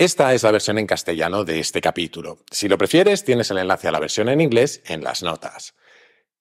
Esta es la versión en castellano de este capítulo. Si lo prefieres, tienes el enlace a la versión en inglés en las notas.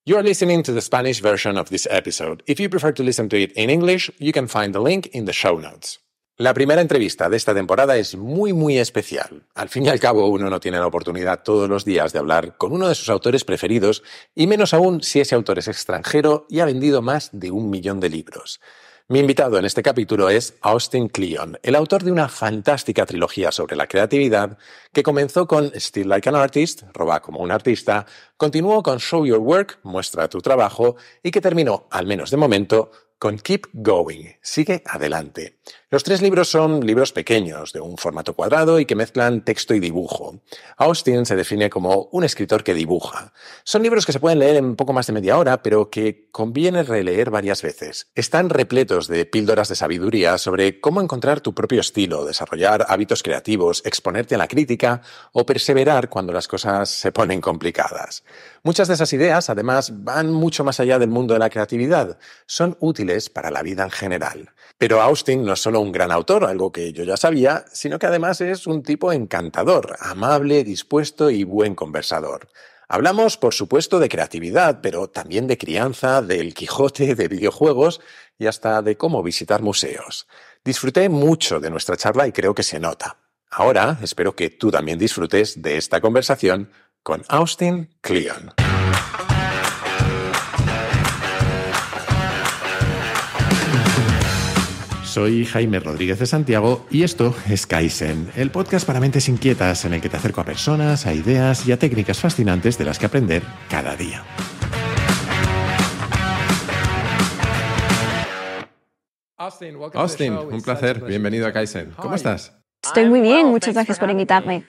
You are listening to the Spanish version of this episode. If you prefer to listen to it in English, you can find the link in the show notes. La primera entrevista de esta temporada es muy especial. Al fin y al cabo, uno no tiene la oportunidad todos los días de hablar con uno de sus autores preferidos, y menos aún si ese autor es extranjero y ha vendido más de 1 millón de libros. Mi invitado en este capítulo es Austin Kleon, el autor de una fantástica trilogía sobre la creatividad que comenzó con Still Like an Artist, Roba como un artista, continuó con Show Your Work, Muestra tu trabajo, y que terminó, al menos de momento, con Keep Going, Sigue adelante. Los 3 libros son libros pequeños, de un formato cuadrado y que mezclan texto y dibujo. Austin se define como un escritor que dibuja. Son libros que se pueden leer en poco más de media hora, pero que conviene releer varias veces. Están repletos de píldoras de sabiduría sobre cómo encontrar tu propio estilo, desarrollar hábitos creativos, exponerte a la crítica o perseverar cuando las cosas se ponen complicadas. Muchas de esas ideas, además, van mucho más allá del mundo de la creatividad. Son útiles para la vida en general. Pero Austin no es solo un gran autor, algo que yo ya sabía, sino que además es un tipo encantador, amable, dispuesto y buen conversador. Hablamos, por supuesto, de creatividad, pero también de crianza, del Quijote, de videojuegos y hasta de cómo visitar museos. Disfruté mucho de nuestra charla y creo que se nota. Ahora espero que tú también disfrutes de esta conversación con Austin Kleon. Soy Jaime Rodríguez de Santiago y esto es Kaizen, el podcast para mentes inquietas en el que te acerco a personas, a ideas y a técnicas fascinantes de las que aprender cada día. Austin, un placer. Bienvenido a Kaizen. ¿Cómo estás? Estoy muy bien, muchas gracias por invitarme.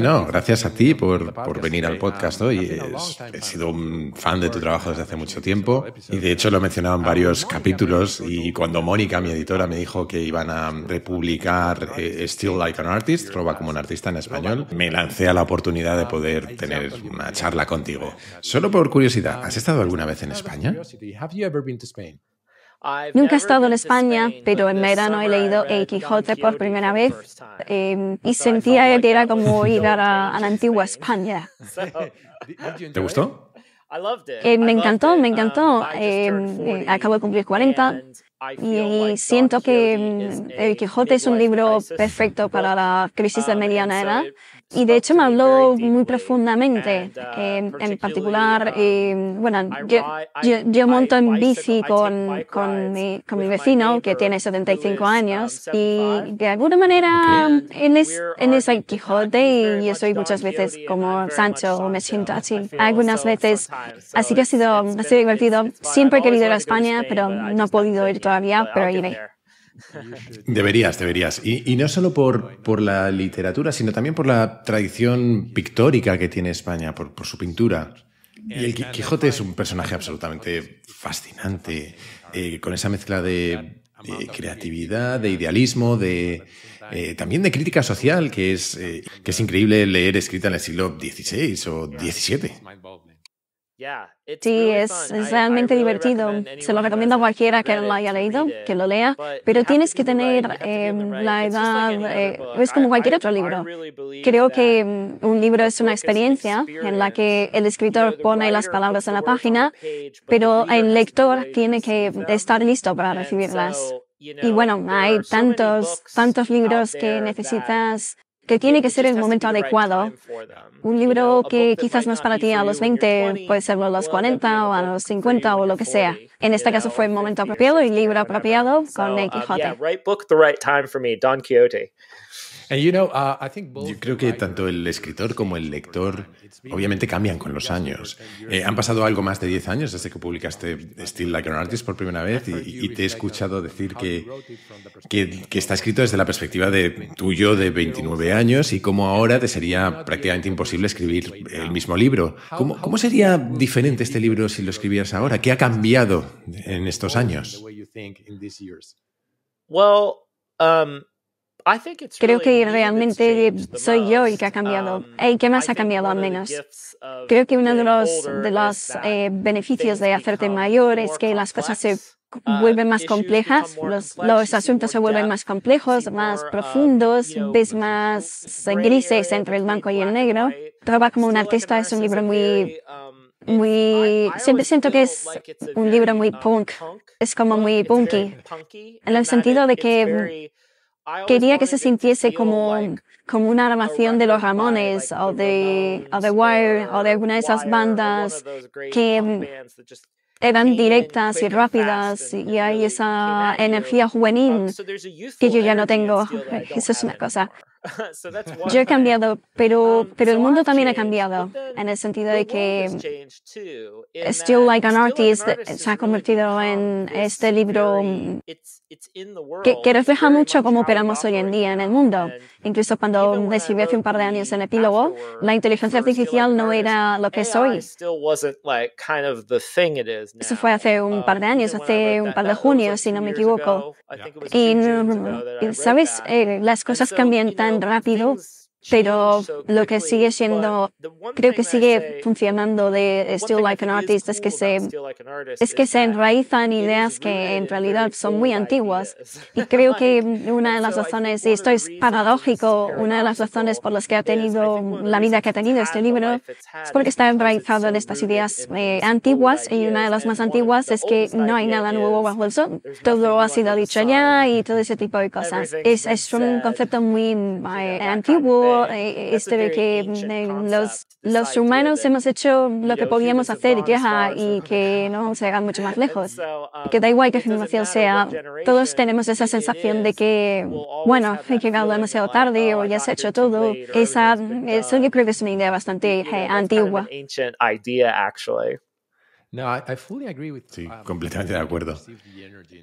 No, gracias a ti por venir al podcast hoy. He sido un fan de tu trabajo desde hace mucho tiempo y de hecho lo he mencionado en varios capítulos, y cuando Mónica, mi editora, me dijo que iban a republicar Still Like an Artist, Roba como un artista en español, me lancé a la oportunidad de poder tener una charla contigo. Solo por curiosidad, ¿has estado alguna vez en España? Nunca he estado en España, pero en verano he leído El Quijote por primera vez y sentía que era como ir a la antigua España. ¿Te gustó? Me encantó. Acabo de cumplir 40 y siento que El Quijote es un libro perfecto para la crisis de mediana edad. Y de hecho me habló muy profundamente, en particular, bueno, yo monto en bici con mi vecino que tiene 75 años y de alguna manera él es el Quijote y yo soy muchas veces como Sancho o me siento así algunas veces, así que ha sido divertido. Siempre he querido ir a España, pero no he podido ir todavía, pero iré. Deberías. Y no solo por la literatura, sino también por la tradición pictórica que tiene España, por su pintura. Y el Quijote es un personaje absolutamente fascinante, con esa mezcla de creatividad, de idealismo, también de crítica social, que es increíble leer escrita en el siglo XVI o XVII. Sí, es realmente divertido. Se lo recomiendo a cualquiera que lo haya leído, que lo lea, pero tienes que tener la edad, es como cualquier otro libro. Creo que un libro es una experiencia en la que el escritor pone las palabras en la página, pero el lector tiene que estar listo para recibirlas. Y bueno, hay tantos libros que necesitas, que tiene que ser el momento adecuado. Un libro que quizás no es para ti a los 20, puede serlo a los 40 o a los 50 o lo que sea. En este caso fue el momento apropiado y libro apropiado con El Quijote. Yo creo que tanto el escritor como el lector obviamente cambian con los años. Han pasado algo más de 10 años desde que publicaste Still Like an Artist por primera vez y te he escuchado decir que está escrito desde la perspectiva de tuyo de 29 años y cómo ahora te sería prácticamente imposible escribir el mismo libro. ¿Cómo sería diferente este libro si lo escribieras ahora? ¿Qué ha cambiado en estos años? Creo que realmente soy yo el que ha cambiado. ¿Y qué más ha cambiado al menos? Creo que uno de los beneficios de hacerte mayor es que las cosas se vuelven más complejas, los asuntos se vuelven más complejos, más profundos, ves más grises entre el blanco y el negro. Trova como un artista es un libro siempre siento que es un libro muy punk, es como muy punky, en el sentido de que quería que se sintiese como una grabación de los Ramones o de The Wire o de alguna de esas bandas que eran directas y rápidas y hay esa energía juvenil que yo ya no tengo. Eso es una cosa. Yo he cambiado, pero el mundo también ha cambiado, en el sentido de que Still Like an Artist se ha convertido en este libro que refleja mucho cómo operamos hoy en día en el mundo. Incluso cuando describí hace un par de años en Epílogo, la inteligencia artificial no era lo que es hoy. Eso fue hace un par de años, hace un par de junio, si no me equivoco. Y, ¿sabes? Las cosas cambian tan rápido, pero lo que sigue siendo, creo que sigue funcionando de Still Like an Artist es que se enraizan ideas que en realidad son muy antiguas. Y creo que una de las razones, y esto es paradójico, una de las razones por las que ha tenido la vida que ha tenido este libro es porque está enraizado en estas ideas antiguas, y una de las más antiguas es que no hay nada nuevo bajo el sol. Todo ha sido dicho ya y todo ese tipo de cosas. Es un concepto muy antiguo. De que los humanos hemos hecho lo que podíamos hacer ya y que no vamos a llegar mucho más lejos. Y que da igual que generación sea, todos tenemos esa sensación de que, bueno, he llegado demasiado tarde o ya se ha hecho todo. Eso yo creo que es una idea bastante antigua. Sí, completamente de acuerdo.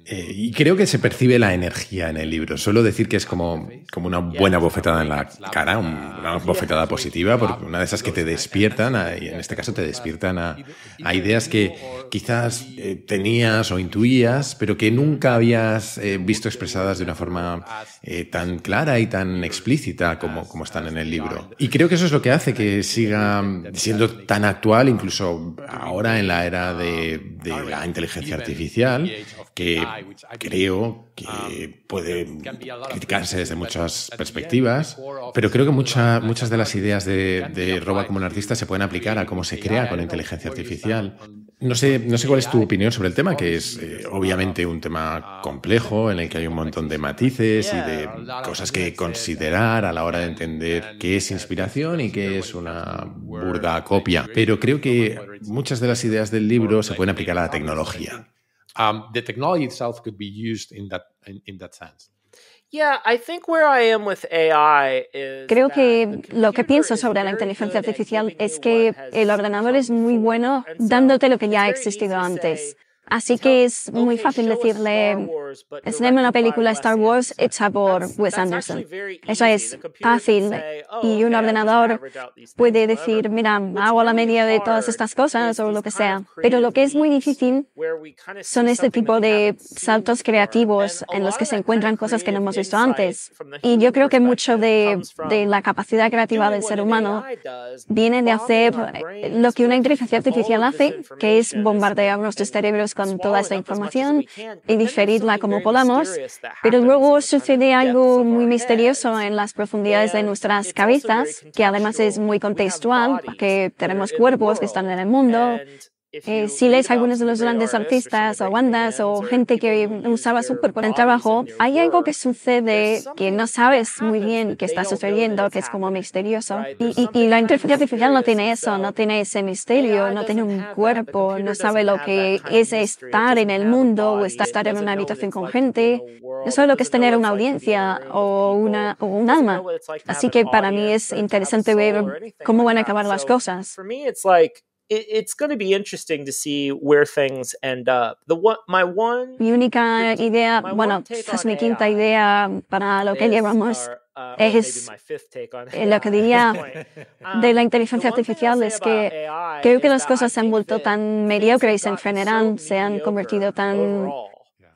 Y creo que se percibe la energía en el libro. Suelo decir que es como una buena bofetada en la cara, una bofetada positiva, porque una de esas que te despiertan, y en este caso te despiertan a ideas que quizás tenías o intuías, pero que nunca habías visto expresadas de una forma tan clara y tan explícita como están en el libro. Y creo que eso es lo que hace que siga siendo tan actual, incluso ahora en la era de la inteligencia artificial, que creo que puede criticarse desde muchas perspectivas, pero creo que muchas de las ideas de Roba como un artista se pueden aplicar a cómo se crea con inteligencia artificial. No sé cuál es tu opinión sobre el tema, que es obviamente un tema complejo en el que hay un montón de matices y de cosas que considerar a la hora de entender qué es inspiración y qué es una burda copia. Pero creo que muchas de las ideas del libro se pueden aplicar a la tecnología. The technology itself could be used in that sense. Creo que lo que pienso sobre la inteligencia artificial es que el ordenador es muy bueno dándote lo que ya ha existido antes. Así que es muy fácil decirle, enséñame una película Star Wars hecha por Wes Anderson. Eso es fácil. Y un ordenador puede decir, mira, hago la media de todas estas cosas o lo que sea. Pero lo que es muy difícil son este tipo de saltos creativos en los que se encuentran cosas que no hemos visto antes. Y yo creo que mucho de la capacidad creativa del ser humano viene de hacer lo que una inteligencia artificial hace, que es bombardear nuestros cerebros con toda esta información y digerirla como podamos, pero luego sucede algo muy misterioso en las profundidades de nuestras cabezas, que además es muy contextual, porque tenemos cuerpos que están en el mundo. Si lees algunos de los grandes artistas o bandas o gente que usaba su cuerpo en el trabajo, hay algo que sucede que no sabes muy bien qué está sucediendo, que es como misterioso. Y la inteligencia artificial no tiene eso, no tiene ese misterio, no tiene un cuerpo, no sabe lo que es estar en el mundo o estar en una habitación con gente. No sabe lo que es tener una audiencia o un alma. Así que para mí es interesante ver cómo van a acabar las cosas. It's going to be interesting to see where things end up. Mi única idea, bueno, quizás mi quinta idea para lo que llevamos es lo que diría de la inteligencia artificial es que creo que las cosas se han vuelto tan mediocres en general, se han convertido tan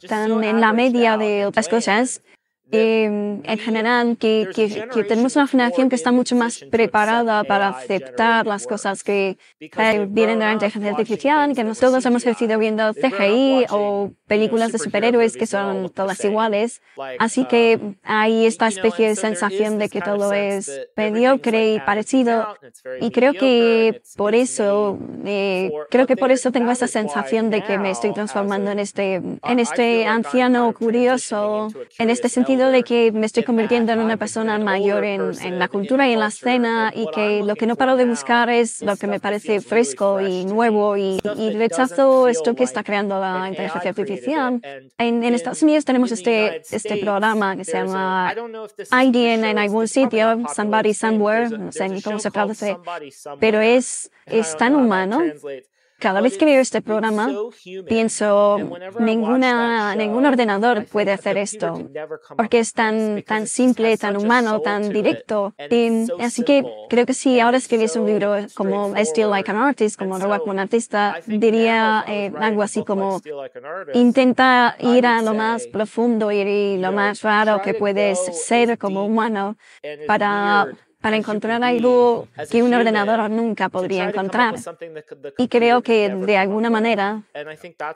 en la media de otras cosas, en general, que tenemos una generación que está mucho más preparada para aceptar las cosas que vienen de la inteligencia artificial, que nosotros hemos crecido viendo CGI o películas de superhéroes que son todas iguales. Así que hay esta especie de sensación de que todo es mediocre y parecido. Y creo que por eso tengo esa sensación de que me estoy transformando en este anciano curioso, en este sentido de que me estoy convirtiendo en una persona mayor en la cultura y en la escena, y que lo que no paro de buscar es lo que me parece fresco y nuevo, y rechazo esto que está creando la inteligencia artificial. En Estados Unidos tenemos este programa que se llama Alguien en algún sitio, Somebody Somewhere, no sé ni cómo se traduce, pero es tan humano. Cada vez que veo este programa, pienso, ningún ordenador puede hacer esto, porque es tan simple, tan humano, tan directo. Así que creo que si ahora escribiese un libro como Still Like an Artist, como Roba como un artista, diría algo así como, intenta ir a lo más profundo y lo más raro que puedes ser como humano para encontrar algo que un ordenador nunca podría encontrar. Y creo que de alguna manera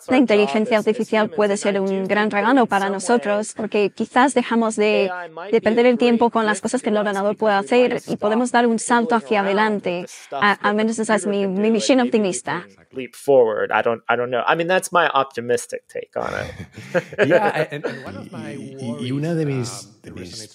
la inteligencia artificial puede ser un gran regalo para nosotros, porque quizás dejamos de perder el tiempo con las cosas que el ordenador puede hacer y podemos dar un salto hacia adelante. Al menos esa es mi misión optimista. Leap forward. I don't know. I mean, that's my optimistic take on it. Y una de mis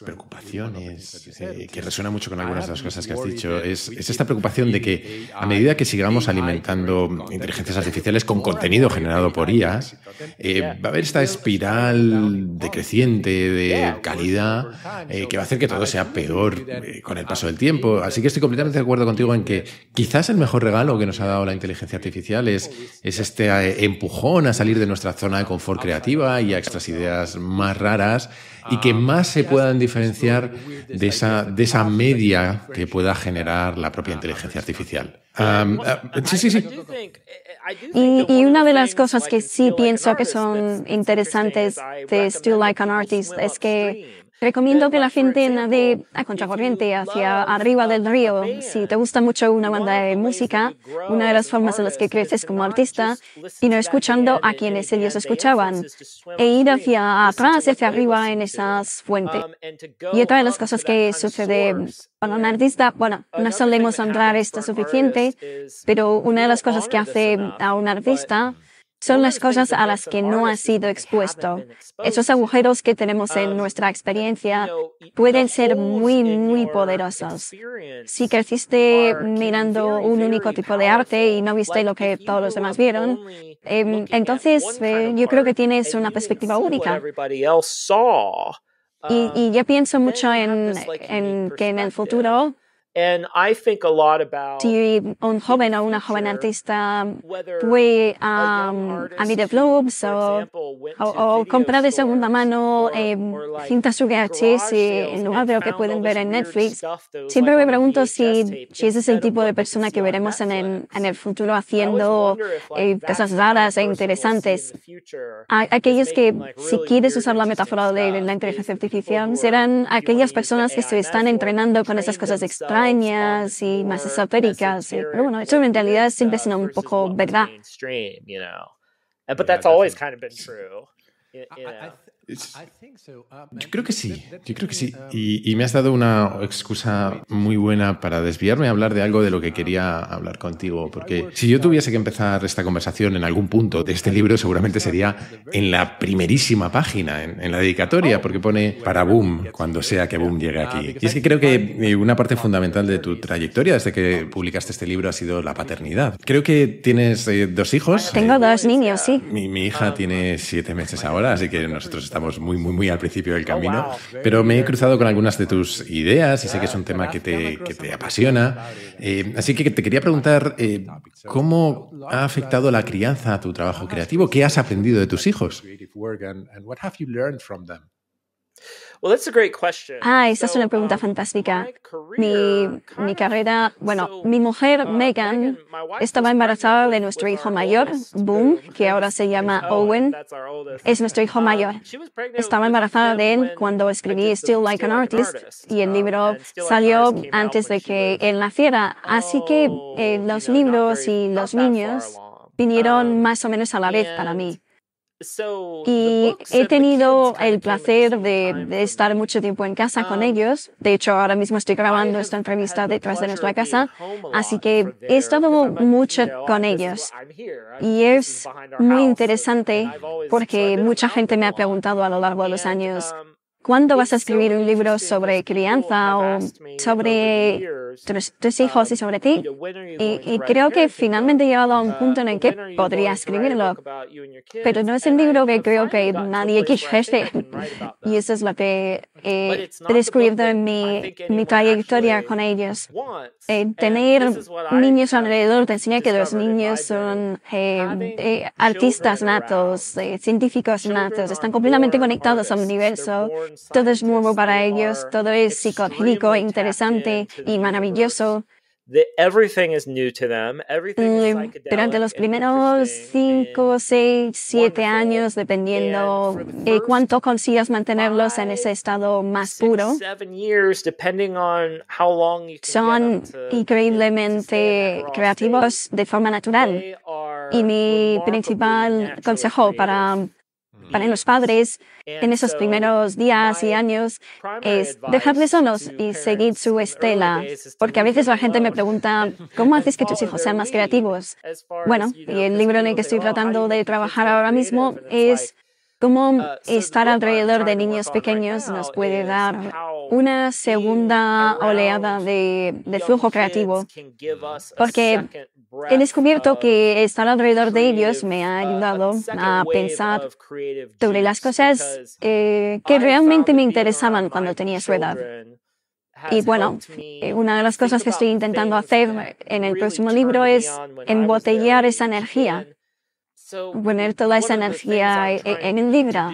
preocupaciones, que resuena mucho con algunas de las cosas que has dicho, es esta preocupación de que a medida que sigamos alimentando inteligencias artificiales con contenido generado por IAs, va a haber esta espiral decreciente de calidad que va a hacer que todo sea peor con el paso del tiempo. Así que estoy completamente de acuerdo contigo en que quizás el mejor regalo que nos ha dado la inteligencia artificial es este empujón a salir de nuestra zona de confort creativa y a extras ideas más raras, y que más se puedan diferenciar de esa media que pueda generar la propia inteligencia artificial. Sí. Y una de las cosas que sí pienso que son interesantes de Still Like an Artist es que recomiendo que la gente nade a contracorriente hacia arriba del río. Si te gusta mucho una banda de música, una de las formas en las que creces como artista, y no escuchando a quienes ellos escuchaban, e ir hacia atrás y hacia arriba en esas fuentes. Y otra de las cosas que sucede con un artista, no solemos honrar esto suficiente, pero una de las cosas que hace a un artista son las cosas a las que no ha sido expuesto. Esos agujeros que tenemos en nuestra experiencia pueden ser muy, muy poderosos. Si creciste mirando un único tipo de arte y no viste lo que todos los demás vieron, entonces yo creo que tienes una perspectiva única. Y yo pienso mucho en que en el futuro, si un joven o una joven artista fue a videoclubs o comprar de segunda mano cintas VHS en lugar de lo que pueden ver en Netflix, siempre me pregunto si ese es el tipo de persona que veremos en el futuro haciendo cosas raras e interesantes. Aquellos que, si quieres usar la metáfora de la inteligencia artificial, serán aquellas personas que se están entrenando con esas cosas extrañas y más esotéricas. Pero bueno, eso en realidad siempre es un poco verdad. But that's always kind of been true. Yo creo que sí. Y me has dado una excusa muy buena para desviarme a hablar de algo de lo que quería hablar contigo, porque si yo tuviese que empezar esta conversación en algún punto de este libro, seguramente sería en la primerísima página, en la dedicatoria, porque pone para Boom, cuando sea que Boom llegue aquí. Y es que creo que una parte fundamental de tu trayectoria desde que publicaste este libro ha sido la paternidad. Creo que tienes 2 hijos. Tengo 2 niños, sí. Mi hija tiene 7 meses ahora, así que nosotros estamos muy al principio del camino, pero me he cruzado con algunas de tus ideas y sé que es un tema que te apasiona. Así que te quería preguntar, ¿cómo ha afectado la crianza a tu trabajo creativo? ¿Qué has aprendido de tus hijos? Esa es una pregunta fantástica. Mi carrera, bueno, mi mujer, Megan, estaba embarazada de nuestro hijo mayor, Boom, que ahora se llama Owen. Es nuestro hijo mayor. Estaba embarazada de él cuando escribí Still Like an Artist y el libro salió antes de que él naciera. Así que los libros y los niños vinieron más o menos a la vez para mí. Y he tenido el placer de estar mucho tiempo en casa con ellos. De hecho, ahora mismo estoy grabando esta entrevista detrás de nuestra casa. Así que he estado mucho con ellos. Y es muy interesante porque mucha gente me ha preguntado a lo largo de los años, ¿cuándo vas a escribir un libro sobre crianza o sobre tus hijos y sobre ti? Y creo que finalmente he llegado a un punto en el que podría escribirlo. Pero no es el libro que creo que nadie quisiese. Y eso es lo que he descubierto en mi trayectoria con ellos. Tener niños alrededor te enseña que los niños son artistas natos, científicos natos, están completamente conectados al universo. Todo es nuevo para ellos, todo es psicológico, interesante y maravilloso. Durante los primeros 5, 6, 7 años, dependiendo de cuánto consigas mantenerlos en ese estado más puro, son increíblemente creativos de forma natural. Y mi principal consejo para los padres en esos primeros días y años es dejarles solos y seguir su estela. Porque a veces la gente me pregunta, ¿cómo haces que tus hijos sean más creativos? Bueno, y el libro en el que estoy tratando de trabajar ahora mismo es cómo estar alrededor de niños pequeños nos puede dar una segunda oleada de flujo creativo. Porque he descubierto que estar alrededor de ellos me ha ayudado a pensar sobre las cosas que realmente me interesaban cuando tenía su edad. Y bueno, una de las cosas que estoy intentando hacer en el próximo libro es embotellar esa energía, poner toda esa energía en el libro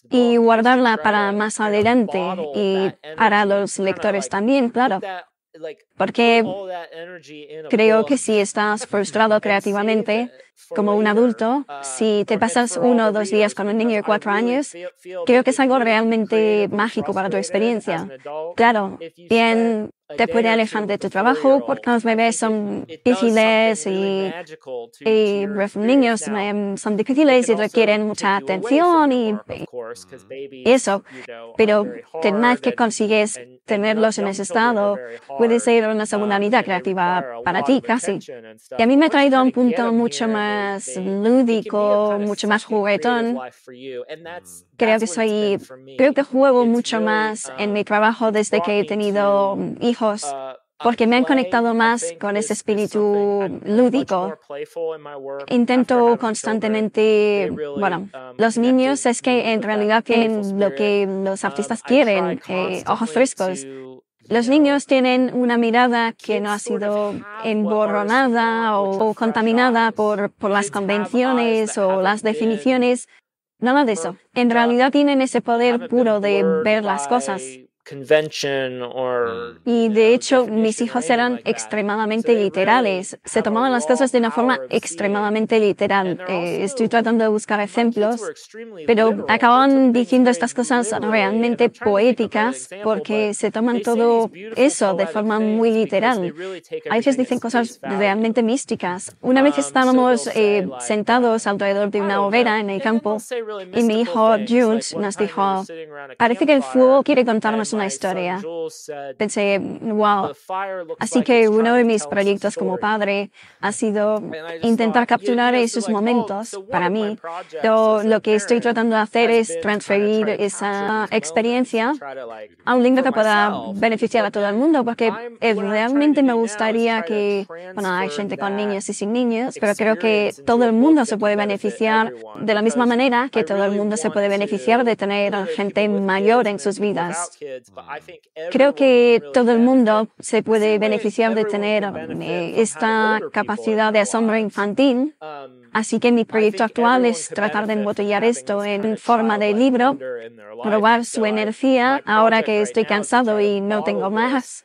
y guardarla para más adelante y para los lectores también, claro. Porque creo que si estás frustrado creativamente como un adulto, si te pasas 1 o 2 días con un niño de 4 años, creo que es algo realmente mágico para tu experiencia. Claro, bien te puede alejar de tu trabajo porque los bebés son difíciles y los niños son difíciles y requieren mucha atención y eso. Pero una vez que consigues tenerlos en ese estado, puede ser una segunda vida creativa para ti casi. Y a mí me ha traído a un punto mucho más lúdico, mucho más juguetón. Creo que juego mucho más en mi trabajo desde que he tenido hijos, porque me han conectado más con ese espíritu lúdico. Intento constantemente, bueno, los niños es que en realidad tienen lo que los artistas quieren, ojos frescos. Los niños tienen una mirada que no ha sido emborronada o contaminada por las convenciones o las definiciones. Nada de eso. En realidad tienen ese poder puro de ver las cosas. Y de hecho, mis hijos eran extremadamente literales. Se tomaban las cosas de una forma extremadamente literal. Estoy tratando de buscar ejemplos, pero acaban diciendo estas cosas realmente poéticas porque se toman todo eso de forma muy literal. A veces dicen cosas realmente místicas. Una vez estábamos sentados alrededor de una hoguera en el campo y mi hijo Jules nos dijo, parece que el fuego quiere contarnos una historia. Pensé, wow. Así que uno de mis proyectos como padre ha sido intentar capturar esos momentos para mí. Lo que estoy tratando de hacer es transferir esa experiencia a un libro que pueda beneficiar a todo el mundo, porque realmente me gustaría que, bueno, hay gente con niños y sin niños, pero creo que todo el mundo se puede beneficiar de la misma manera que todo el mundo se puede beneficiar de tener gente mayor en sus vidas. Creo que todo el mundo se puede beneficiar de tener esta capacidad de asombro infantil. Así que mi proyecto actual es tratar de embotellar esto en forma de libro, robar su energía ahora que estoy cansado y no tengo más.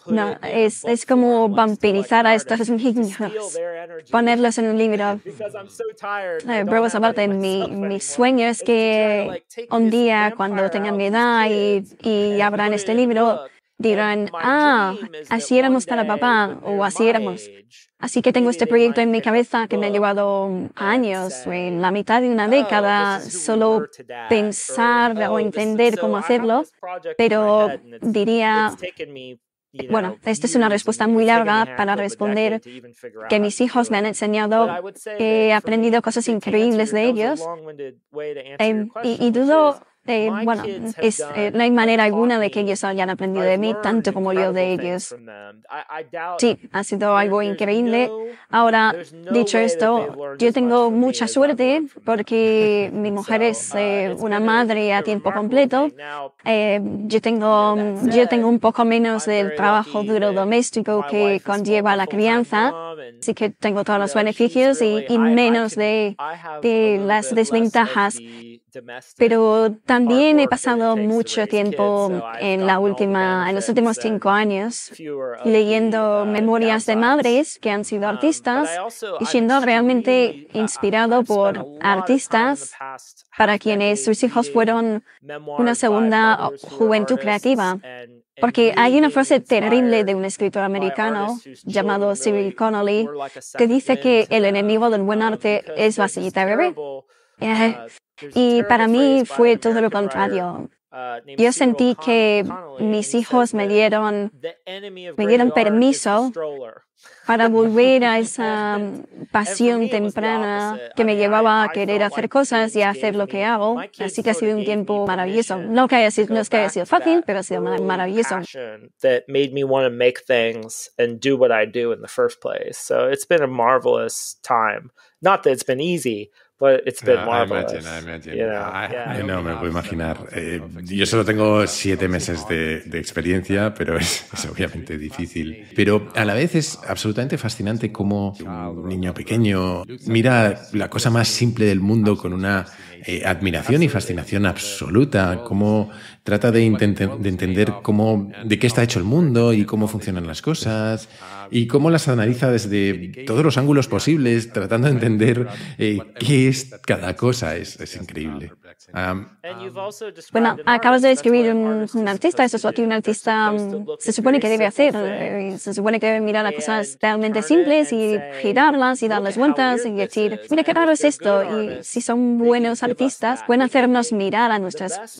No, es como vampirizar a estos niños, ponerlos en un libro. Bromas aparte, mi sueño es que un día cuando tengan mi edad y abran este libro, dirán, así éramos para papá, o así éramos. Así que tengo este proyecto en mi cabeza que me ha llevado años, en la mitad de una década, solo pensar o entender cómo hacerlo, pero diría, bueno, esta es una respuesta muy larga para responder que mis hijos me han enseñado, que he aprendido cosas increíbles de ellos, y dudo. Bueno, no hay manera alguna de que ellos hayan aprendido de mí tanto como yo de ellos. Sí, ha sido algo increíble. Ahora, dicho esto, yo tengo mucha suerte porque mi mujer es una madre a tiempo completo. Yo tengo un poco menos del trabajo duro doméstico que conlleva la crianza, así que tengo todos los beneficios y menos de las desventajas. Pero también he pasado mucho tiempo en los últimos 5 años leyendo memorias de madres que han sido artistas y siendo realmente inspirado por artistas para quienes sus hijos fueron una segunda juventud creativa. Porque hay una frase terrible de un escritor americano llamado Cyril Connolly que dice que el enemigo del buen arte es la sillita bebé. Y para mí fue todo lo contrario. Yo sentí que mis hijos me dieron permiso para volver a esa pasión temprana que me llevaba a querer hacer cosas y a hacer lo que hago. Así que ha sido un tiempo maravilloso. No es que haya sido fácil, pero ha sido maravilloso. That made me want to make things and do what I do in the first place. So it's been a marvelous time. Not that it's been easy, but it's been marvelous. I imagine. No, me puedo imaginar. Yo solo tengo 7 meses de experiencia, pero es obviamente difícil. Pero a la vez es absolutamente fascinante cómo un niño pequeño mira la cosa más simple del mundo con una admiración y fascinación absoluta, cómo trata de entender de qué está hecho el mundo y cómo funcionan las cosas y cómo las analiza desde todos los ángulos posibles, tratando de entender qué es cada cosa. Es increíble. Bueno, acabas de describir un artista, eso es lo que un artista se supone que debe hacer. Se supone que debe mirar a cosas realmente simples y girarlas y darles vueltas y decir, mira qué raro es esto. Y si son buenos artistas, pueden hacernos mirar a nuestras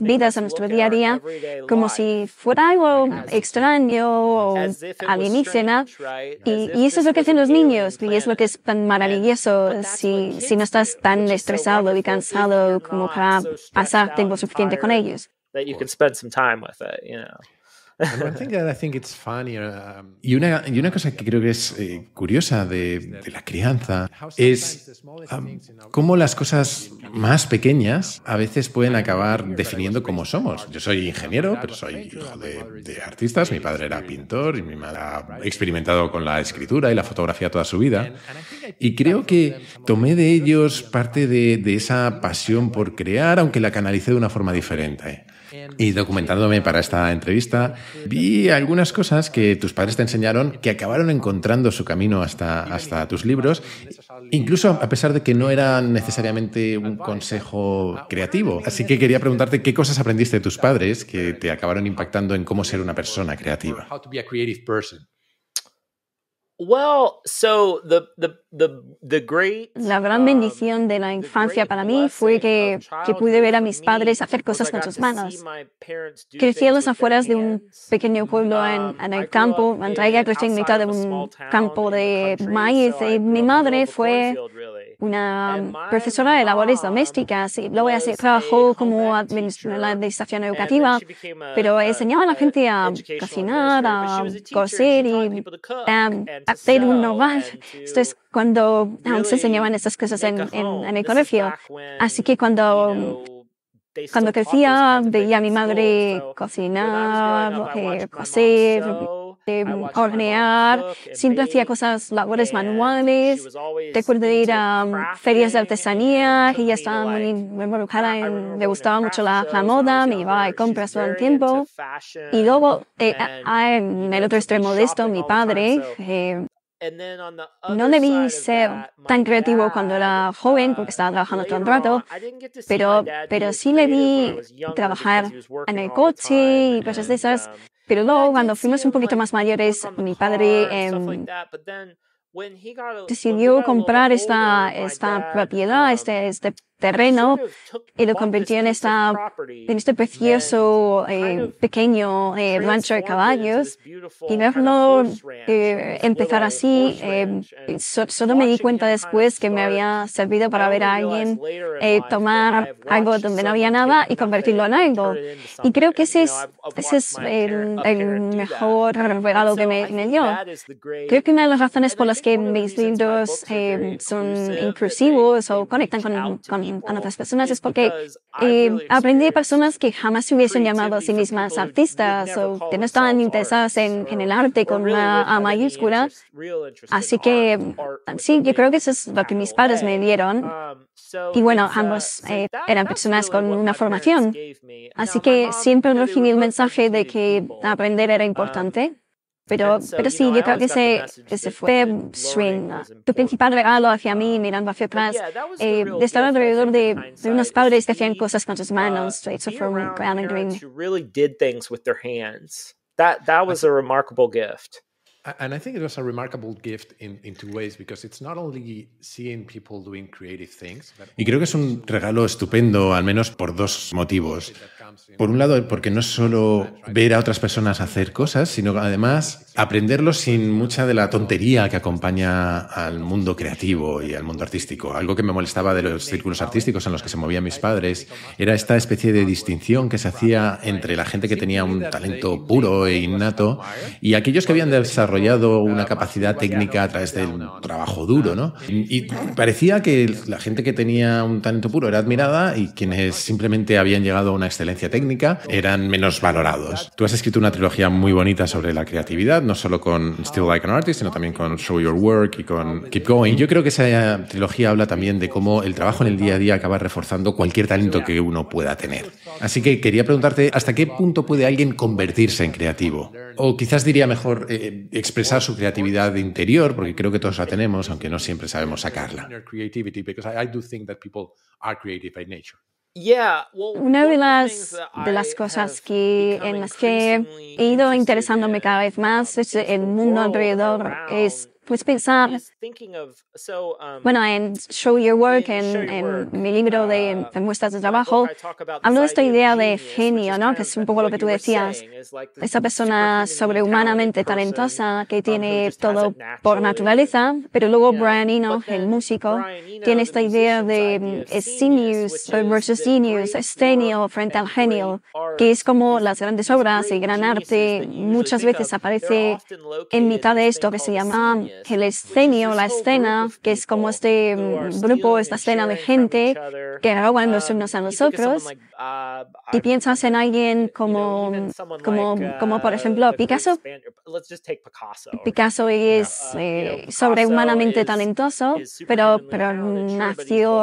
vidas, a nuestro día a día, como si fuera algo extraño o alienígena. Y eso es lo que hacen los niños y es lo que es tan maravilloso si no estás tan estresado y cansado como para pasar tiempo suficiente con ellos. Y una cosa que creo que es curiosa de la crianza es cómo las cosas más pequeñas a veces pueden acabar definiendo cómo somos. Yo soy ingeniero, pero soy hijo de artistas. Mi padre era pintor y mi madre ha experimentado con la escritura y la fotografía toda su vida. Y creo que tomé de ellos parte de esa pasión por crear, aunque la canalicé de una forma diferente. Y documentándome para esta entrevista, vi algunas cosas que tus padres te enseñaron que acabaron encontrando su camino hasta tus libros, incluso a pesar de que no era necesariamente un consejo creativo. Así que quería preguntarte qué cosas aprendiste de tus padres que te acabaron impactando en cómo ser una persona creativa. La gran bendición de la infancia para mí fue que pude ver a mis padres hacer cosas con sus manos. Crecí a las afueras de un pequeño pueblo en el campo. En realidad crecí en mitad de un campo de maíz y mi madre fue una profesora de labores domésticas y luego trabajó como en la administración educativa, pero enseñaba a la gente a cocinar, a coser y a hacer un hogar. Esto es cuando se enseñaban estas cosas en el colegio. Así que cuando cuando crecía veía a mi madre cocinar, coser, hornear, siempre hacía cosas, labores manuales. Recuerdo ir a ferias de artesanía, ella estaba muy involucrada le gustaba mucho la moda, me llevaba de compras todo el tiempo. Y luego, en el otro extremo de esto, mi padre, no debí ser tan creativo cuando era joven, porque estaba trabajando todo el rato, pero sí le vi trabajar en el coche y cosas de esas. Pero luego, cuando fuimos un poquito más mayores, mi padre decidió comprar esta propiedad, este terreno, y lo convirtió en este precioso pequeño rancho de caballos. Y verlo empezar así, solo me di cuenta después que me había servido para ver a alguien tomar algo donde no había nada y convertirlo en algo. Y creo que ese es el mejor regalo que me dio. Creo que una de las razones por las que mis libros son inclusivos o conectan con otras personas es porque aprendí de personas que jamás se hubiesen llamado a sí mismas artistas o que no estaban interesadas en el arte con una A mayúscula. Así que sí, yo creo que eso es lo que mis padres me dieron. Y bueno, ambos eran personas con una formación. Así que siempre recibí el mensaje de que aprender era importante. Pero sí, yo creo que ese fue tu principal regalo hacia mí, mirando hacia atrás, de estar alrededor de unos padres que hacían cosas con sus manos. Eso fue un gran increíble. That was a remarkable gift. And I think it was a remarkable gift in two ways, because it's not only seeing people doing creative things. Y creo que es un regalo estupendo, al menos por dos motivos. Por un lado, porque no es solo ver a otras personas hacer cosas, sino además aprenderlo sin mucha de la tontería que acompaña al mundo creativo y al mundo artístico. Algo que me molestaba de los círculos artísticos en los que se movían mis padres era esta especie de distinción que se hacía entre la gente que tenía un talento puro e innato y aquellos que habían desarrollado una capacidad técnica a través del trabajo duro, ¿no? Y parecía que la gente que tenía un talento puro era admirada y quienes simplemente habían llegado a una excelencia técnica eran menos valorados. Tú has escrito una trilogía muy bonita sobre la creatividad, no solo con Still Like an Artist, sino también con Show Your Work y con Keep Going. Yo creo que esa trilogía habla también de cómo el trabajo en el día a día acaba reforzando cualquier talento que uno pueda tener. Así que quería preguntarte, ¿hasta qué punto puede alguien convertirse en creativo? O quizás diría mejor expresar su creatividad interior, porque creo que todos la tenemos, aunque no siempre sabemos sacarla. Una de las cosas en las que he ido interesándome cada vez más es el mundo alrededor, es pues pensar, bueno, en Show Your Work, en mi libro de muestras de trabajo, hablo de esta idea de genio, ¿no? Que es un poco lo que tú decías, esa persona sobrehumanamente talentosa que tiene todo por naturaleza, pero luego Brian Eno, el músico, tiene esta idea de simius versus genius, genio frente al genio, que es como las grandes obras, el gran arte, muchas veces aparece en mitad de esto que se llama el escenio, la escena, que es como este grupo, esta escena de gente que roban los unos a los otros. Y piensas en alguien como por ejemplo Picasso. Picasso es sobrehumanamente talentoso, pero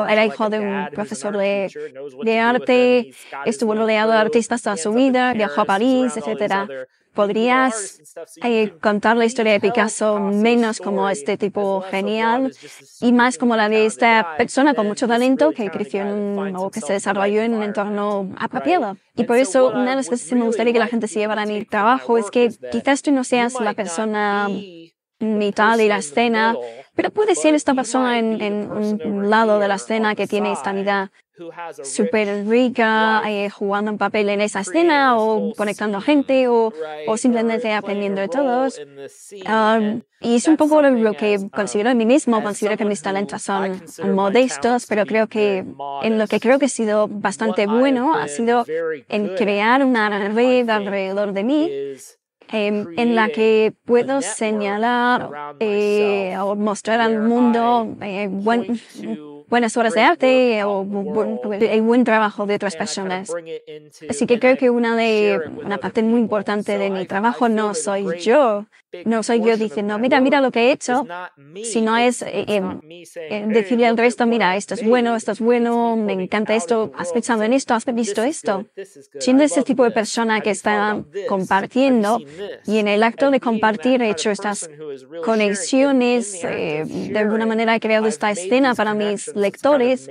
era hijo de un profesor de arte, estuvo rodeado de artistas toda su vida, viajó a París, etc. ¿Podrías contar la historia de Picasso menos como este tipo genial y más como la de esta persona con mucho talento que creció o que se desarrolló en un entorno apropiado? Y por eso una de las cosas que me gustaría que la gente se llevara a mi trabajo es que quizás tú no seas la persona mitad de la escena, pero puede ser esta persona en un lado de la escena que tiene esta vida súper rica, jugando un papel en esa escena o conectando a gente o simplemente aprendiendo de todos. Y es un poco lo que considero en mí mismo. Considero que mis talentos son modestos, pero creo que en lo que creo que he sido bastante bueno ha sido en crear una red alrededor de mí en la que puedo señalar o mostrar al mundo buenas obras de arte o el buen trabajo de otras personas. Así que creo que una parte muy importante de mi trabajo no soy yo diciendo, mira lo que he hecho, sino es decirle al resto, mira, esto es bueno, me encanta esto, has pensado en esto, has visto esto. Siendo ese tipo de persona que está compartiendo y en el acto de compartir he hecho estas conexiones, de alguna manera he creado esta escena para mis lectores.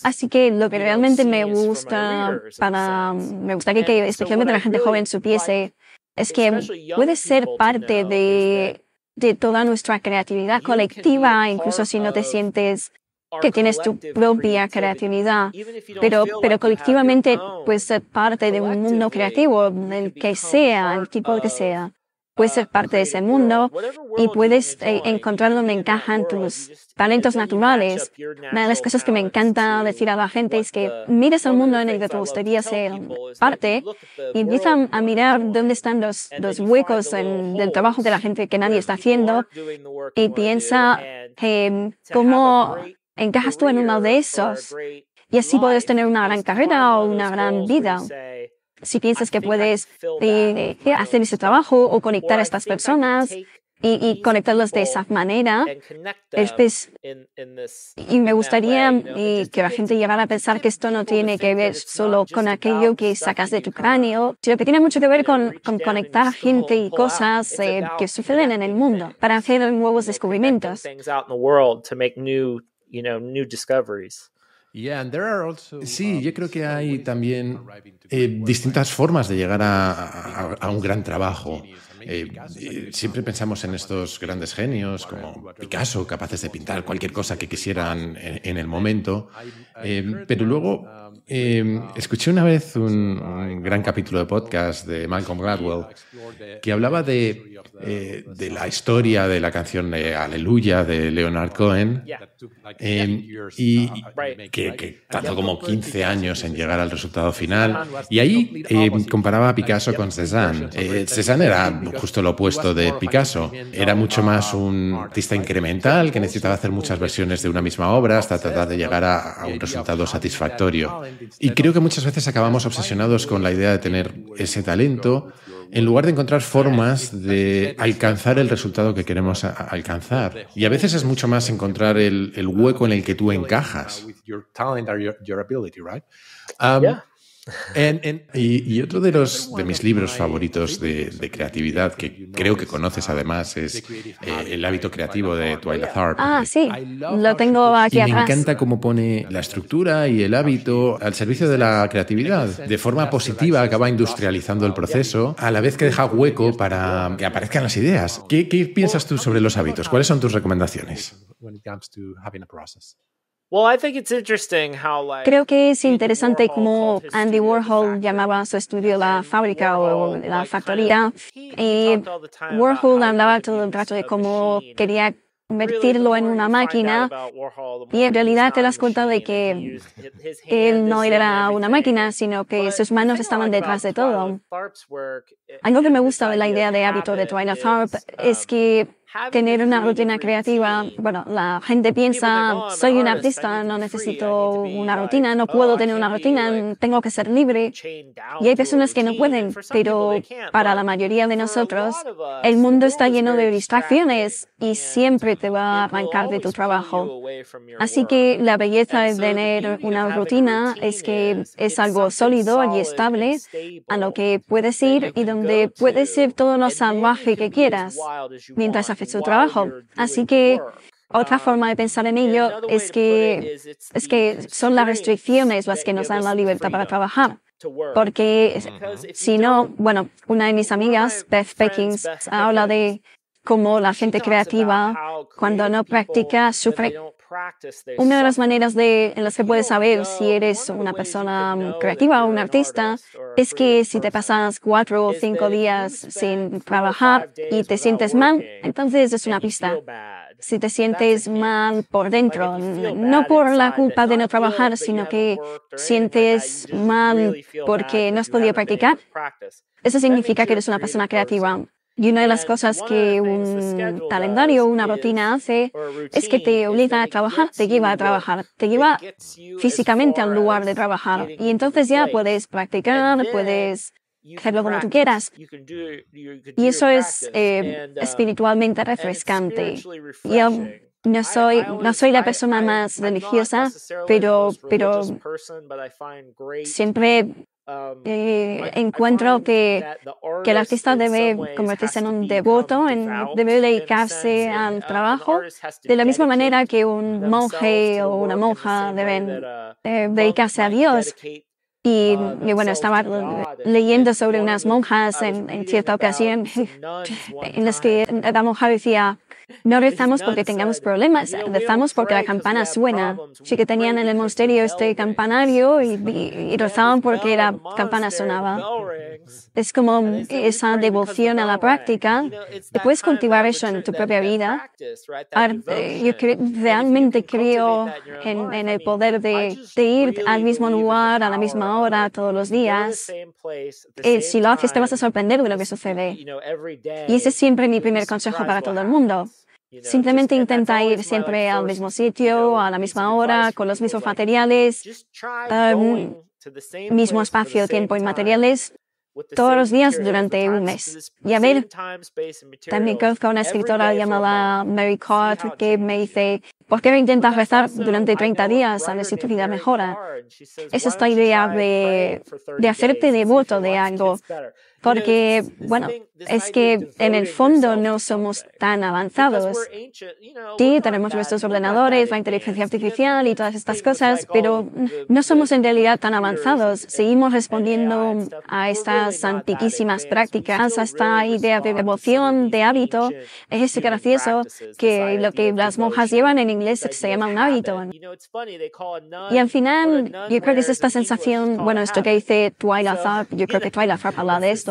Así que lo que realmente me gustaría que especialmente la gente joven supiese es que puedes ser parte de toda nuestra creatividad colectiva, incluso si no te sientes que tienes tu propia creatividad, pero colectivamente puedes ser parte de un mundo creativo, el que sea, el tipo que sea. Puedes ser parte de ese mundo y puedes encontrar donde encajan tus talentos naturales. Una de las cosas que me encanta decir a la gente es que mires al mundo en el que te gustaría ser parte y empieza a mirar dónde están los huecos del trabajo de la gente que nadie está haciendo y piensa cómo encajas tú en uno de esos y así puedes tener una gran carrera o una gran vida. Si piensas que puedes hacer ese trabajo o conectar a estas personas y conectarlos de esa manera, y me gustaría que la gente llegara a pensar que esto no tiene que ver solo con aquello que sacas de tu cráneo, sino que tiene mucho que ver con conectar gente y cosas que suceden en el mundo para hacer nuevos descubrimientos. Sí, yo creo que hay también distintas formas de llegar a un gran trabajo. Siempre pensamos en estos grandes genios como Picasso, capaces de pintar cualquier cosa que quisieran en el momento, pero luego escuché una vez un gran capítulo de podcast de Malcolm Gladwell que hablaba de la historia de la canción de Aleluya de Leonard Cohen y que tardó como 15 años en llegar al resultado final, y ahí comparaba a Picasso con Cézanne. Cézanne era justo lo opuesto de Picasso, era mucho más un artista incremental que necesitaba hacer muchas versiones de una misma obra hasta tratar de llegar a un resultado satisfactorio. Y creo que muchas veces acabamos obsesionados con la idea de tener ese talento en lugar de encontrar formas de alcanzar el resultado que queremos alcanzar. Y a veces es mucho más encontrar el hueco en el que tú encajas. Y otro de mis libros favoritos de creatividad, que creo que conoces además, es El hábito creativo de Twyla Tharp. Ah, sí, lo tengo aquí atrás. Me encanta cómo pone la estructura y el hábito al servicio de la creatividad. De forma positiva acaba industrializando el proceso, a la vez que deja hueco para que aparezcan las ideas. ¿Qué piensas tú sobre los hábitos? ¿Cuáles son tus recomendaciones? Creo que es interesante cómo Andy Warhol llamaba a su estudio la fábrica o la factoría. Y Warhol hablaba todo el rato de cómo quería convertirlo en una máquina, y en realidad te das cuenta de que él no era una máquina, sino que sus manos estaban detrás de todo. Algo que me gusta de la idea de hábito de Twyla Tharp es que tener una rutina creativa, bueno, la gente piensa, soy un artista, no necesito una rutina, no puedo tener una rutina, tengo que ser libre. Y hay personas que no pueden, pero para la mayoría de nosotros, el mundo está lleno de distracciones y siempre te va a arrancar de tu trabajo. Así que la belleza de tener una rutina es que es algo sólido y estable a lo que puedes ir y donde puedes ser todo lo salvaje que quieras mientras haces tu trabajo. Así que otra forma de pensar en ello es que son las restricciones las que nos dan la libertad para trabajar. Porque si no, bueno, una de mis amigas, Beth Beckings, habla de cómo la gente creativa, cuando no practica, sufre. Una de las maneras en las que puedes saber si eres una persona creativa o un artista es que si te pasas 4 o 5 días sin trabajar y te sientes mal, entonces es una pista. Si te sientes mal por dentro, no por la culpa de no trabajar, sino que sientes mal porque no has podido practicar, eso significa que eres una persona creativa. Y una de las cosas que un calendario, una rutina hace es que te obliga a trabajar, te lleva a trabajar, te lleva físicamente al lugar de trabajar. Y entonces ya puedes practicar, puedes hacerlo como tú quieras. Y eso es espiritualmente refrescante. Yo no soy la persona más religiosa, pero siempre encuentro que el artista debe convertirse en un devoto, debe dedicarse al trabajo, de la misma manera que un monje o una monja deben dedicarse a Dios. Y bueno, estaba leyendo sobre unas monjas en cierta ocasión en las que la monja decía: no rezamos porque tengamos problemas, rezamos porque la campana suena. Sí que tenían en el monasterio este campanario y rezaban porque la campana sonaba. Es como esa devoción a la práctica. Te puedes cultivar eso en tu propia vida. Yo realmente creo en el poder de ir al mismo lugar, a la misma hora, todos los días. Si lo haces, te vas a sorprender de lo que sucede. Y ese es siempre mi primer consejo para todo el mundo. Simplemente intenta ir siempre al mismo sitio, a la misma hora, con los mismos materiales, mismo espacio, tiempo y materiales, todos los días durante un mes. Y a ver, también conozco a una escritora llamada Mary Card que me dice: ¿por qué no intentas rezar durante 30 días a ver si tu vida mejora? Es esta idea de hacerte devoto de algo. Porque, bueno, es que en el fondo no somos tan avanzados. Sí, tenemos nuestros ordenadores, la inteligencia artificial y todas estas cosas, pero no somos en realidad tan avanzados. Seguimos respondiendo a estas antiquísimas prácticas, a esta idea de devoción, de hábito. Es gracioso que lo que las monjas llevan en inglés se llama un hábito. Y al final, yo creo que es esta sensación, bueno, esto que dice Twyla Tharp, yo creo que Twyla Tharp habla de esto,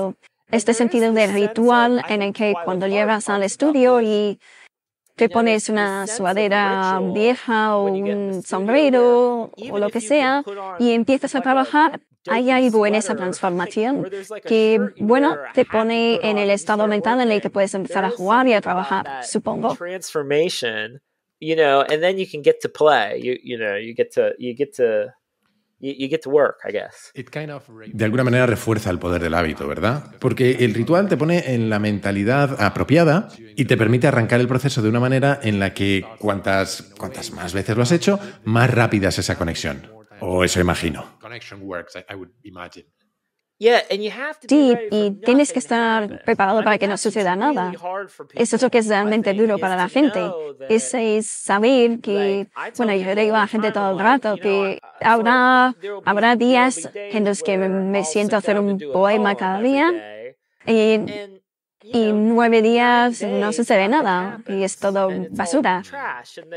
este sentido de ritual en el que cuando llegas al estudio y te pones una sudadera vieja o un sombrero o lo que sea y empiezas a trabajar, hay algo en esa transformación que, bueno, te pone en el estado mental en el que puedes empezar a jugar y a trabajar, supongo. And then you can get to play. You get to work, I guess. De alguna manera refuerza el poder del hábito, ¿verdad? Porque el ritual te pone en la mentalidad apropiada y te permite arrancar el proceso de una manera en la que cuantas más veces lo has hecho, más rápida es esa conexión. O eso imagino. Sí, y tienes que estar preparado para que no suceda nada. Eso es lo que es realmente duro para la gente. Es saber que, bueno, yo le digo a la gente todo el rato que habrá días en los que me siento a hacer un poema cada día y 9 días no sucede nada y es todo basura.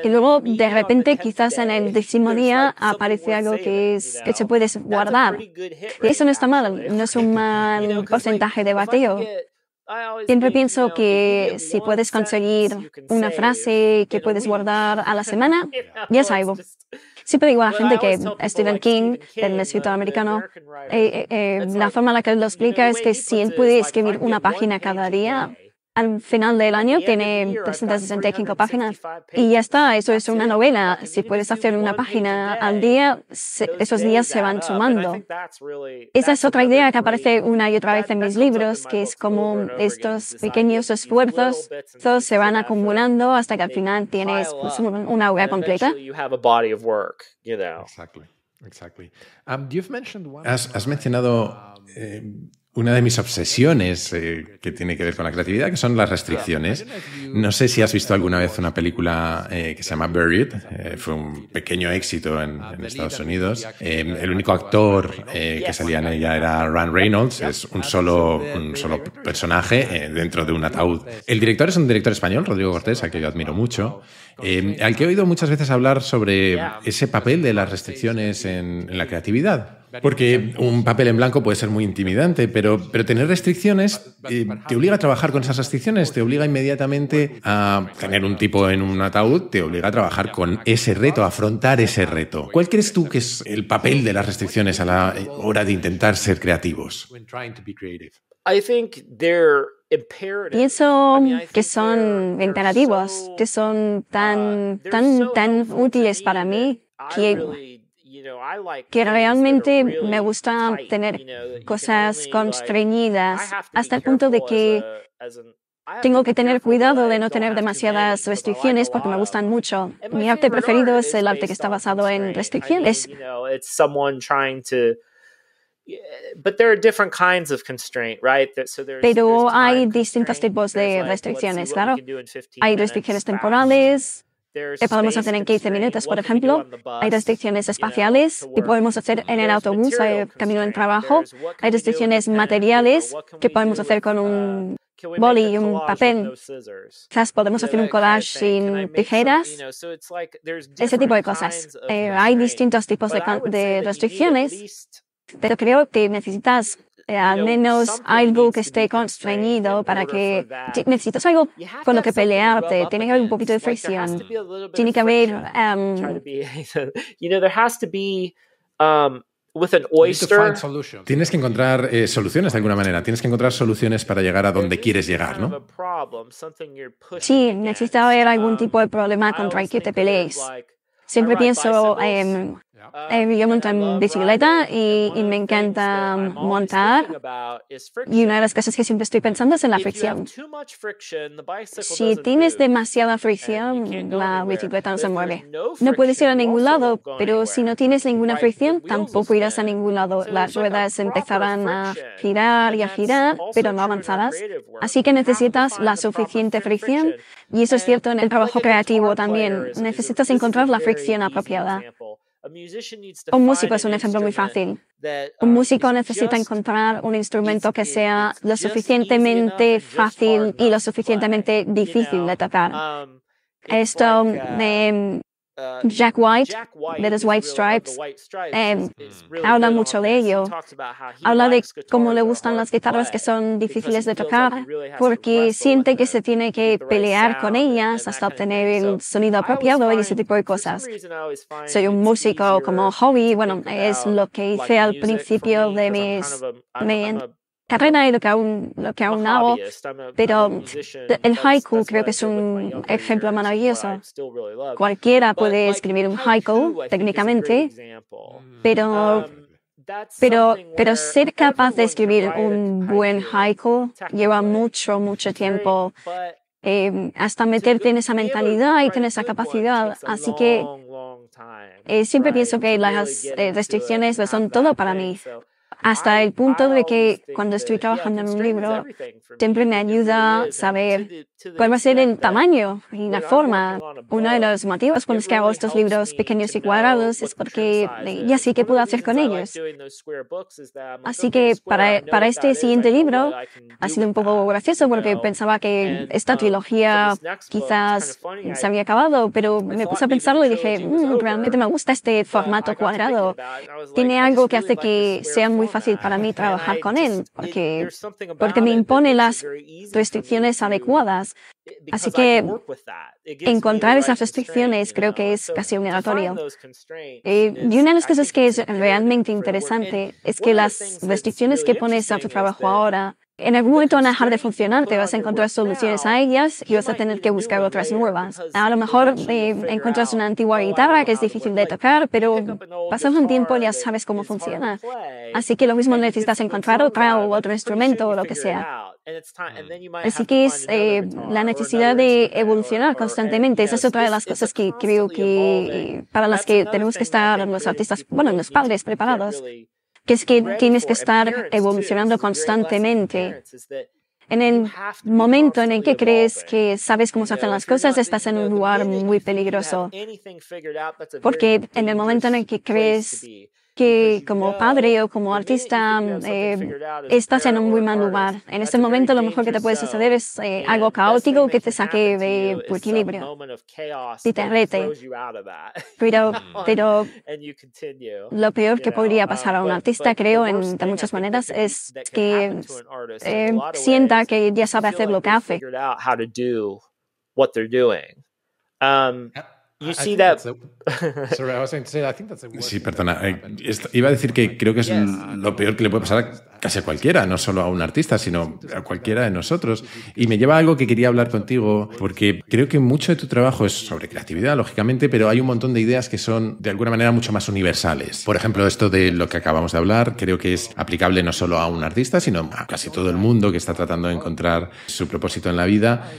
Y luego, de repente, quizás en el 10º día aparece algo que se puede guardar. Y eso no está mal, no es un mal porcentaje de bateo. Siempre pienso que si puedes conseguir una frase que puedes guardar a la semana, ya es algo. Siempre digo a la gente que Stephen King, el escritor americano, la forma en la que él lo explica es que si él puede escribir una página cada día, al final del año tiene 365 páginas y ya está, eso es una novela. Si puedes hacer una página al día, esos días se van sumando. Esa es otra idea que aparece una y otra vez en mis libros, que es como estos pequeños esfuerzos, todos se van acumulando hasta que al final tienes pues, una obra completa. Exactly. Has mencionado una de mis obsesiones que tiene que ver con la creatividad, que son las restricciones. No sé si has visto alguna vez una película que se llama Buried. Fue un pequeño éxito en Estados Unidos. El único actor que salía en ella era Ryan Reynolds. Es un solo personaje dentro de un ataúd. El director es un director español, Rodrigo Cortés, a que yo admiro mucho. Al que he oído muchas veces hablar sobre ese papel de las restricciones en la creatividad. Porque un papel en blanco puede ser muy intimidante, pero tener restricciones te obliga a trabajar con esas restricciones, te obliga inmediatamente a tener un tipo en un ataúd, te obliga a trabajar con ese reto, a afrontar ese reto. ¿Cuál crees tú que es el papel de las restricciones a la hora de intentar ser creativos? Pienso que son imperativos, que son tan útiles para mí que realmente me gusta tener cosas constreñidas hasta el punto de que tengo que tener cuidado de no tener demasiadas restricciones porque me gustan mucho. Mi arte preferido es el arte que está basado en restricciones. Pero hay distintos tipos de restricciones, claro. Hay restricciones temporales, que podemos hacer en 15 minutos, por ejemplo. Hay restricciones espaciales que podemos hacer en el autobús, camino al trabajo. Hay restricciones materiales que podemos hacer con un boli y un papel. Quizás podemos hacer un collage sin tijeras. Ese tipo de cosas. Hay distintos tipos de restricciones, pero creo que necesitas al menos algo que esté constreñido para que necesitas algo con lo que pelearte. Tiene que haber un poquito de fricción. Tiene que haber with an oyster. Tienes que encontrar soluciones de alguna manera. Tienes que encontrar soluciones para llegar a donde quieres llegar, ¿no? Sí, necesita haber algún tipo de problema contra el que te pelees. Siempre pienso, yo monto en bicicleta y me encanta montar. Y una de las cosas que siempre estoy pensando es en la fricción. Si tienes demasiada fricción, la bicicleta no se mueve. No puedes ir a ningún lado, pero si no tienes ninguna fricción, tampoco irás a ningún lado. Las ruedas empezarán a girar, pero no avanzarás. Así que necesitas la suficiente fricción. Y eso es cierto en el trabajo creativo también. Necesitas encontrar la fricción apropiada. Un músico es un ejemplo muy fácil. Un músico necesita encontrar un instrumento que sea lo suficientemente fácil y lo suficientemente difícil de tocar. Esto Jack White, de los White Stripes, habla mucho de ello. Habla de cómo le gustan las guitarras que son difíciles de tocar, porque siente que se tiene que pelear con ellas hasta obtener el sonido apropiado y ese tipo de cosas. Soy un músico como hobby, bueno, es lo que hice al principio de mi carrera y lo que aún hago, pero el haiku creo que es un ejemplo maravilloso. Cualquiera puede escribir un haiku, técnicamente, pero ser capaz de escribir un buen haiku lleva mucho tiempo. Hasta meterte en esa mentalidad y tener esa capacidad. Así que siempre pienso que las restricciones lo son todo para mí. Hasta el punto de que cuando estoy trabajando en un libro, siempre me ayuda a saber cuál va a ser el tamaño y la forma. Uno de los motivos por los que hago estos libros pequeños y cuadrados es porque ya sé qué puedo hacer con ellos. Así que para este siguiente libro ha sido un poco gracioso porque pensaba que esta trilogía quizás se había acabado, pero me puse a pensarlo y dije, realmente me gusta este formato cuadrado. Tiene algo que hace que sea muy fácil para mí trabajar con él, porque me impone las restricciones adecuadas. Así que encontrar esas restricciones creo que es casi obligatorio. Y una de las cosas que es realmente interesante es que las restricciones que pones a tu trabajo ahora, en algún momento van a dejar de funcionar, te vas a encontrar soluciones a ellas y vas a tener que buscar otras nuevas. A lo mejor encuentras una antigua guitarra que es difícil de tocar, pero pasado un tiempo ya sabes cómo funciona. Así que lo mismo necesitas encontrar otro instrumento o lo que sea. Así que es la necesidad de evolucionar constantemente. Esa es otra de las cosas que creo que para las que tenemos que estar los artistas, los padres preparados. Que es que tienes que estar evolucionando constantemente. En el momento en el que crees que sabes cómo se hacen las cosas, estás en un lugar muy peligroso. Porque en el momento en el que crees que como padre o como artista estás en un muy mal lugar. En este momento lo mejor que te puede suceder es algo caótico que te saque de tu equilibrio y te rete. Pero lo peor que podría pasar a un artista, creo, de muchas maneras, es que sienta que ya sabe hacer lo que hace. Sí, perdona. Iba a decir que creo que es lo peor que le puede pasar casi a cualquiera, no solo a un artista, sino a cualquiera de nosotros. Y me lleva a algo que quería hablar contigo, porque creo que mucho de tu trabajo es sobre creatividad, lógicamente, pero hay un montón de ideas que son de alguna manera mucho más universales. Por ejemplo, esto de lo que acabamos de hablar, creo que es aplicable no solo a un artista, sino a casi todo el mundo que está tratando de encontrar su propósito en la vida.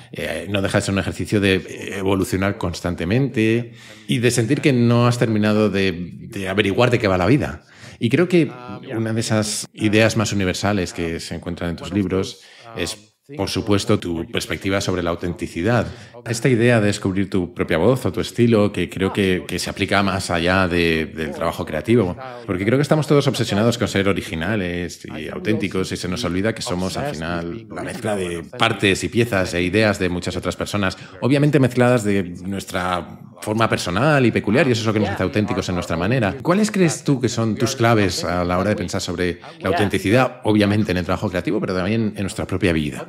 No deja de ser un ejercicio de evolucionar constantemente y de sentir que no has terminado de averiguar de qué va la vida. Y creo que una de esas ideas más universales que se encuentran en tus libros es, por supuesto, tu perspectiva sobre la autenticidad. Esta idea de descubrir tu propia voz o tu estilo, que creo que se aplica más allá del trabajo creativo. Porque creo que estamos todos obsesionados con ser originales y auténticos y se nos olvida que somos, al final, la mezcla de partes y piezas e ideas de muchas otras personas, obviamente mezcladas de nuestra forma personal y peculiar, y eso es lo que nos hace auténticos en nuestra manera. ¿Cuáles crees tú que son tus claves a la hora de pensar sobre la autenticidad, obviamente en el trabajo creativo, pero también en nuestra propia vida?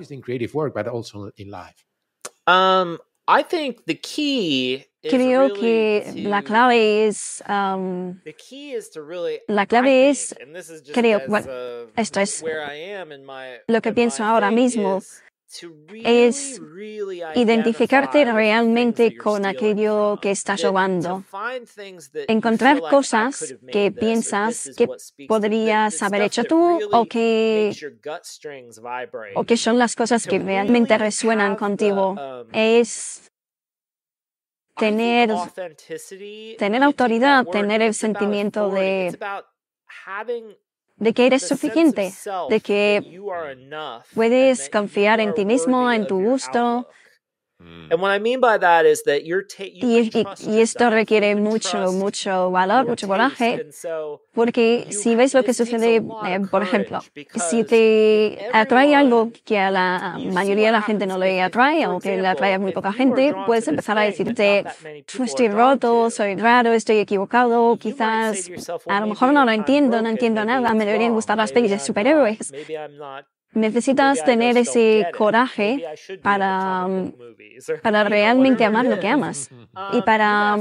Creo que la clave es, creo, bueno, esto es lo que pienso ahora mismo, es identificarte realmente con aquello que estás llevando. Encontrar cosas que piensas que podrías haber hecho tú o que son las cosas que realmente resuenan contigo. Es tener autoridad, tener el sentimiento de que eres suficiente, de que puedes confiar en ti mismo, en tu gusto. Y esto requiere mucho valor, mucho coraje, porque si ves lo que sucede, por ejemplo, si te atrae algo que a la mayoría de la gente no le atrae o que le atrae a muy poca gente, puedes empezar a decirte, estoy roto, soy raro, estoy equivocado, quizás a lo mejor no lo entiendo, no entiendo nada, me deberían gustar las pelis de superhéroes. Necesitas tener ese coraje para realmente amar lo que amas y para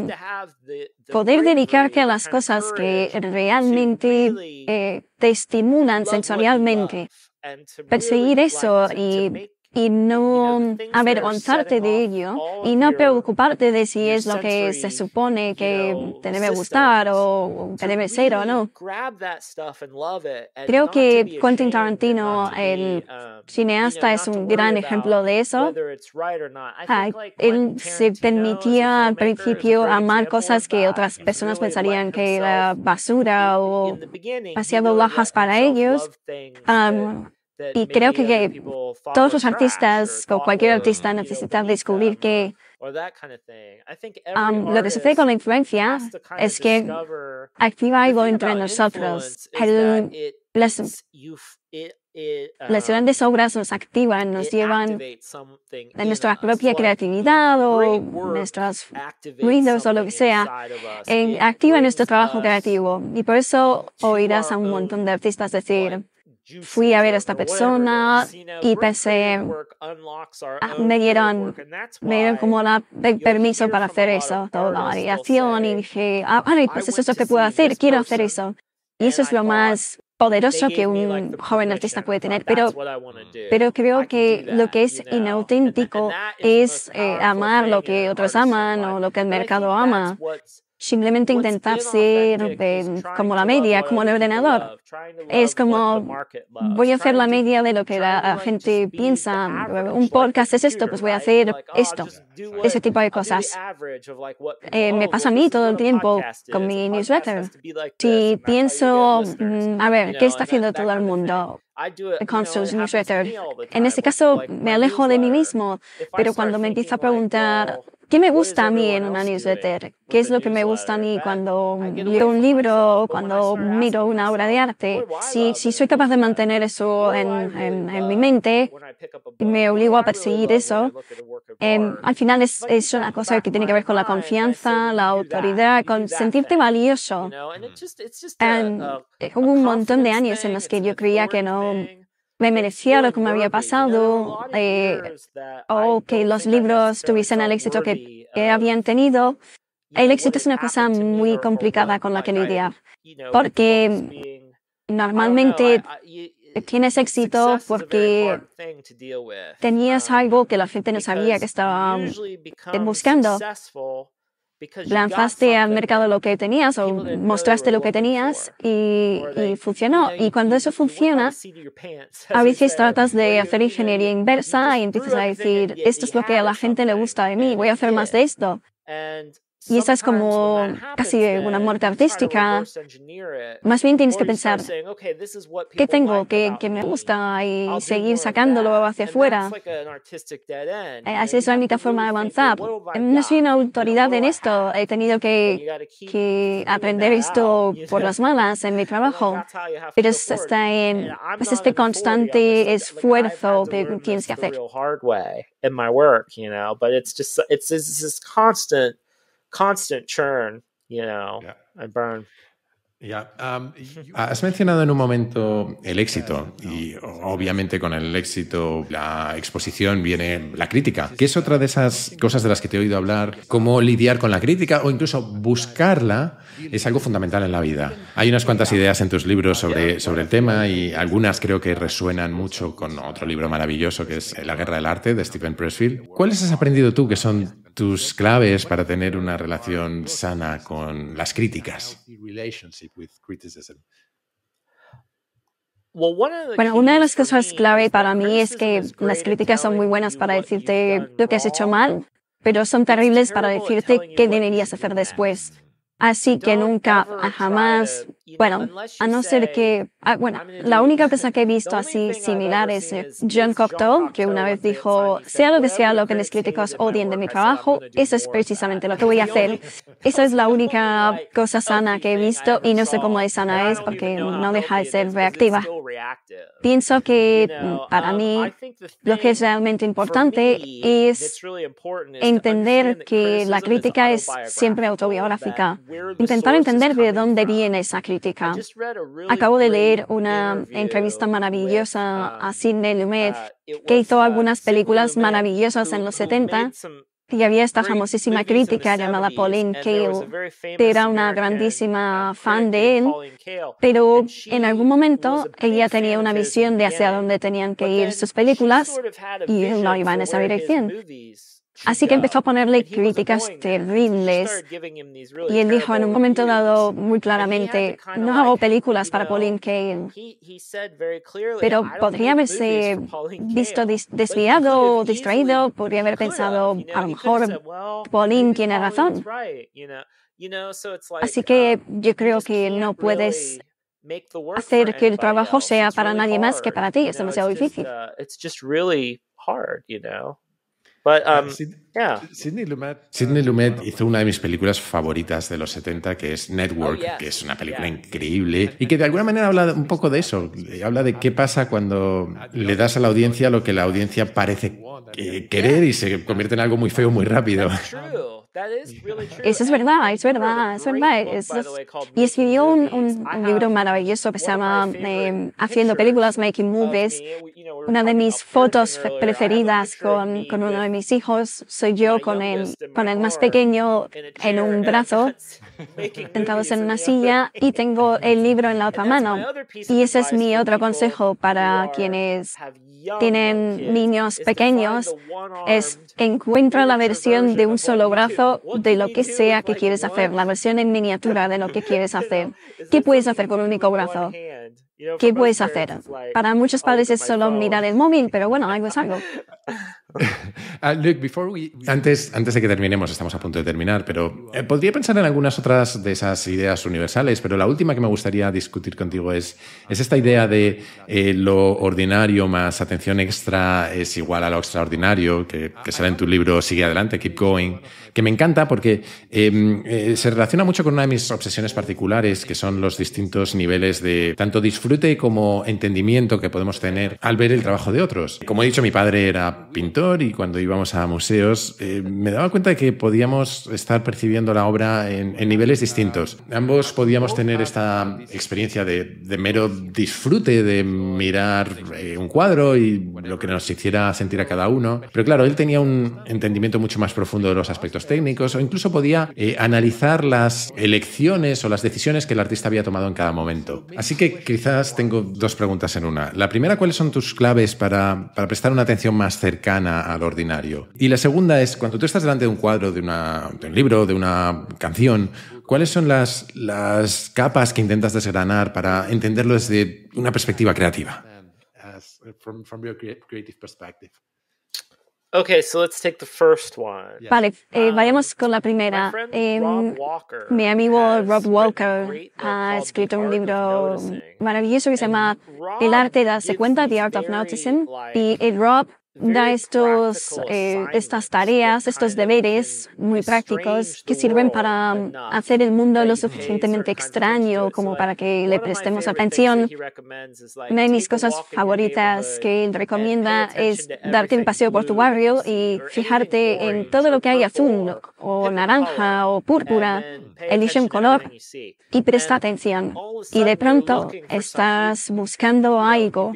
poder dedicarte a las cosas que realmente te estimulan sensorialmente. Perseguir eso y no avergonzarte de ello y no preocuparte de si es lo que se supone que te debe gustar o que debe ser o no. Creo que Quentin Tarantino, el cineasta, es un gran ejemplo de eso. Él se permitía al principio amar cosas que otras personas pensarían que era basura o demasiado bajas para ellos. Y creo que todos los artistas, o cualquier artista, necesita descubrir que lo que sucede con la influencia es que activa algo entre nosotros. Las grandes obras nos activan, nos llevan a nuestra propia creatividad o nuestros ruidos o lo que sea, activa nuestro trabajo creativo. Y por eso oirás a un montón de artistas decir, fui a ver a esta persona y pensé, me dieron como el permiso para hacer eso, toda la variación, y dije, vale, pues eso es lo que puedo hacer, quiero hacer eso. Y eso es lo más poderoso que un joven artista puede tener, pero creo que lo que es inauténtico es amar lo que otros aman o lo que el mercado ama. Simplemente intentar ser como la media, como el ordenador. Es como, voy a hacer la media de lo que la gente piensa. Un podcast es esto, pues voy a hacer esto. Ese tipo de cosas. Me pasa a mí todo el tiempo con mi newsletter. Si pienso, a ver, ¿qué está haciendo todo el mundo con sus newsletters? En este caso, me alejo de mí mismo, pero cuando me empiezo a preguntar, ¿qué me gusta a mí en una newsletter? ¿Qué es lo que me gusta a mí cuando leo un libro o cuando miro una obra de arte? Si soy capaz de mantener eso en mi mente y me obligo a perseguir eso, al final es una cosa que tiene que ver con la confianza, la autoridad, con sentirte valioso. Hubo un montón de años en los que yo creía que no me merecía lo que me había pasado o que los libros tuviesen el éxito que habían tenido. El éxito es una cosa muy complicada con la que lidiar, porque normalmente tienes éxito porque tenías algo que la gente no sabía que estaba buscando. Lanzaste al mercado lo que tenías o mostraste lo que tenías y funcionó. Y cuando eso funciona, a veces tratas de hacer ingeniería inversa y empiezas a decir, esto es lo que a la gente le gusta de mí, voy a hacer más de esto. Y esa es como casi una muerte artística. Más bien tienes que pensar, ¿qué tengo que me gusta? Y seguir sacándolo hacia afuera. Esa es la única forma de avanzar. No soy una autoridad en esto. He tenido que aprender esto por las malas en mi trabajo. Pero es este constante esfuerzo que tienes que hacer. Constant churn, and burn. Has mencionado en un momento el éxito y obviamente con el éxito, la exposición, viene la crítica, que es otra de esas cosas de las que te he oído hablar. Cómo lidiar con la crítica o incluso buscarla es algo fundamental en la vida. Hay unas cuantas ideas en tus libros sobre el tema y algunas creo que resuenan mucho con otro libro maravilloso que es La guerra del arte de Steven Pressfield. ¿Cuáles has aprendido tú que son tus claves para tener una relación sana con las críticas? Bueno, una de las cosas clave para mí es que las críticas son muy buenas para decirte lo que has hecho mal, pero son terribles para decirte qué deberías hacer después. Así que nunca, jamás, bueno, a no ser que, la única persona que he visto así similar es John Cocteau, que una vez dijo, sea lo que los críticos odien de mi trabajo, eso es precisamente lo que voy a hacer. Esa es la única cosa sana que he visto y no sé cómo de sana es porque no deja de ser reactiva. Pienso que para mí lo que es realmente importante es entender que la crítica es siempre autobiográfica. Intentar entender de dónde viene esa crítica. Acabo de leer una entrevista maravillosa a Sidney Lumet, que hizo algunas películas maravillosas en los 70, y había esta famosísima crítica llamada Pauline Kael, que era una grandísima fan de él, pero en algún momento ella tenía una visión de hacia dónde tenían que ir sus películas y él no iba en esa dirección. Así que empezó a ponerle críticas terribles y él dijo en un momento dado muy claramente, no hago películas para Pauline Kael, pero podría haberse visto desviado o distraído, podría haber pensado, a lo mejor Pauline tiene razón. Así que yo creo que no puedes hacer que el trabajo sea para nadie más que para ti, es demasiado difícil. Sidney Lumet hizo una de mis películas favoritas de los 70, que es Network, que es una película increíble y que de alguna manera habla un poco de eso. Habla de qué pasa cuando le das a la audiencia lo que la audiencia parece querer y se convierte en algo muy feo muy rápido. Eso es verdad. Y escribió un libro maravilloso que se llama Haciendo películas, Making Movies. Una de mis fotos preferidas con uno de mis hijos soy yo con el más pequeño en un brazo, sentados en una silla, y tengo el libro en la otra mano. Y ese es mi otro consejo para quienes tienen niños pequeños, es encuentra la versión de un solo brazo de lo que sea que quieres hacer, la versión en miniatura de lo que quieres hacer. ¿Qué puedes hacer con un único brazo? ¿Qué puedes hacer? Para muchos padres es solo mirar el móvil, pero bueno, algo es algo. Luke, antes de que terminemos, estamos a punto de terminar, pero podría pensar en algunas otras de esas ideas universales, pero la última que me gustaría discutir contigo es esta idea de lo ordinario más atención extra es igual a lo extraordinario, que sale en tu libro Sigue adelante, Keep Going, que me encanta porque se relaciona mucho con una de mis obsesiones particulares, que son los distintos niveles de tanto disfrute como entendimiento que podemos tener al ver el trabajo de otros. Como he dicho, mi padre era pintor y cuando iba íbamos a museos, me daba cuenta de que podíamos estar percibiendo la obra en niveles distintos. Ambos podíamos tener esta experiencia de mero disfrute de mirar un cuadro y lo que nos hiciera sentir a cada uno. Pero claro, él tenía un entendimiento mucho más profundo de los aspectos técnicos o incluso podía analizar las elecciones o las decisiones que el artista había tomado en cada momento. Así que quizás tengo dos preguntas en una. La primera, ¿cuáles son tus claves para prestar una atención más cercana al ordinario? Y la segunda es, cuando tú estás delante de un cuadro, de un libro, de una canción, ¿cuáles son las capas que intentas desgranar para entenderlo desde una perspectiva creativa? Okay, so let's take the first one. Vale, vayamos con la primera. Mi amigo Rob Walker ha escrito un libro maravilloso que se llama El arte de darse cuenta, The Art of Noticing, y Rob da estas tareas, estos deberes muy prácticos que sirven para hacer el mundo lo suficientemente extraño como para que le prestemos atención. Una de mis cosas favoritas que él recomienda es darte un paseo por tu barrio y fijarte en todo lo que hay azul o naranja o púrpura. Elige un color y presta atención. Y de pronto estás buscando algo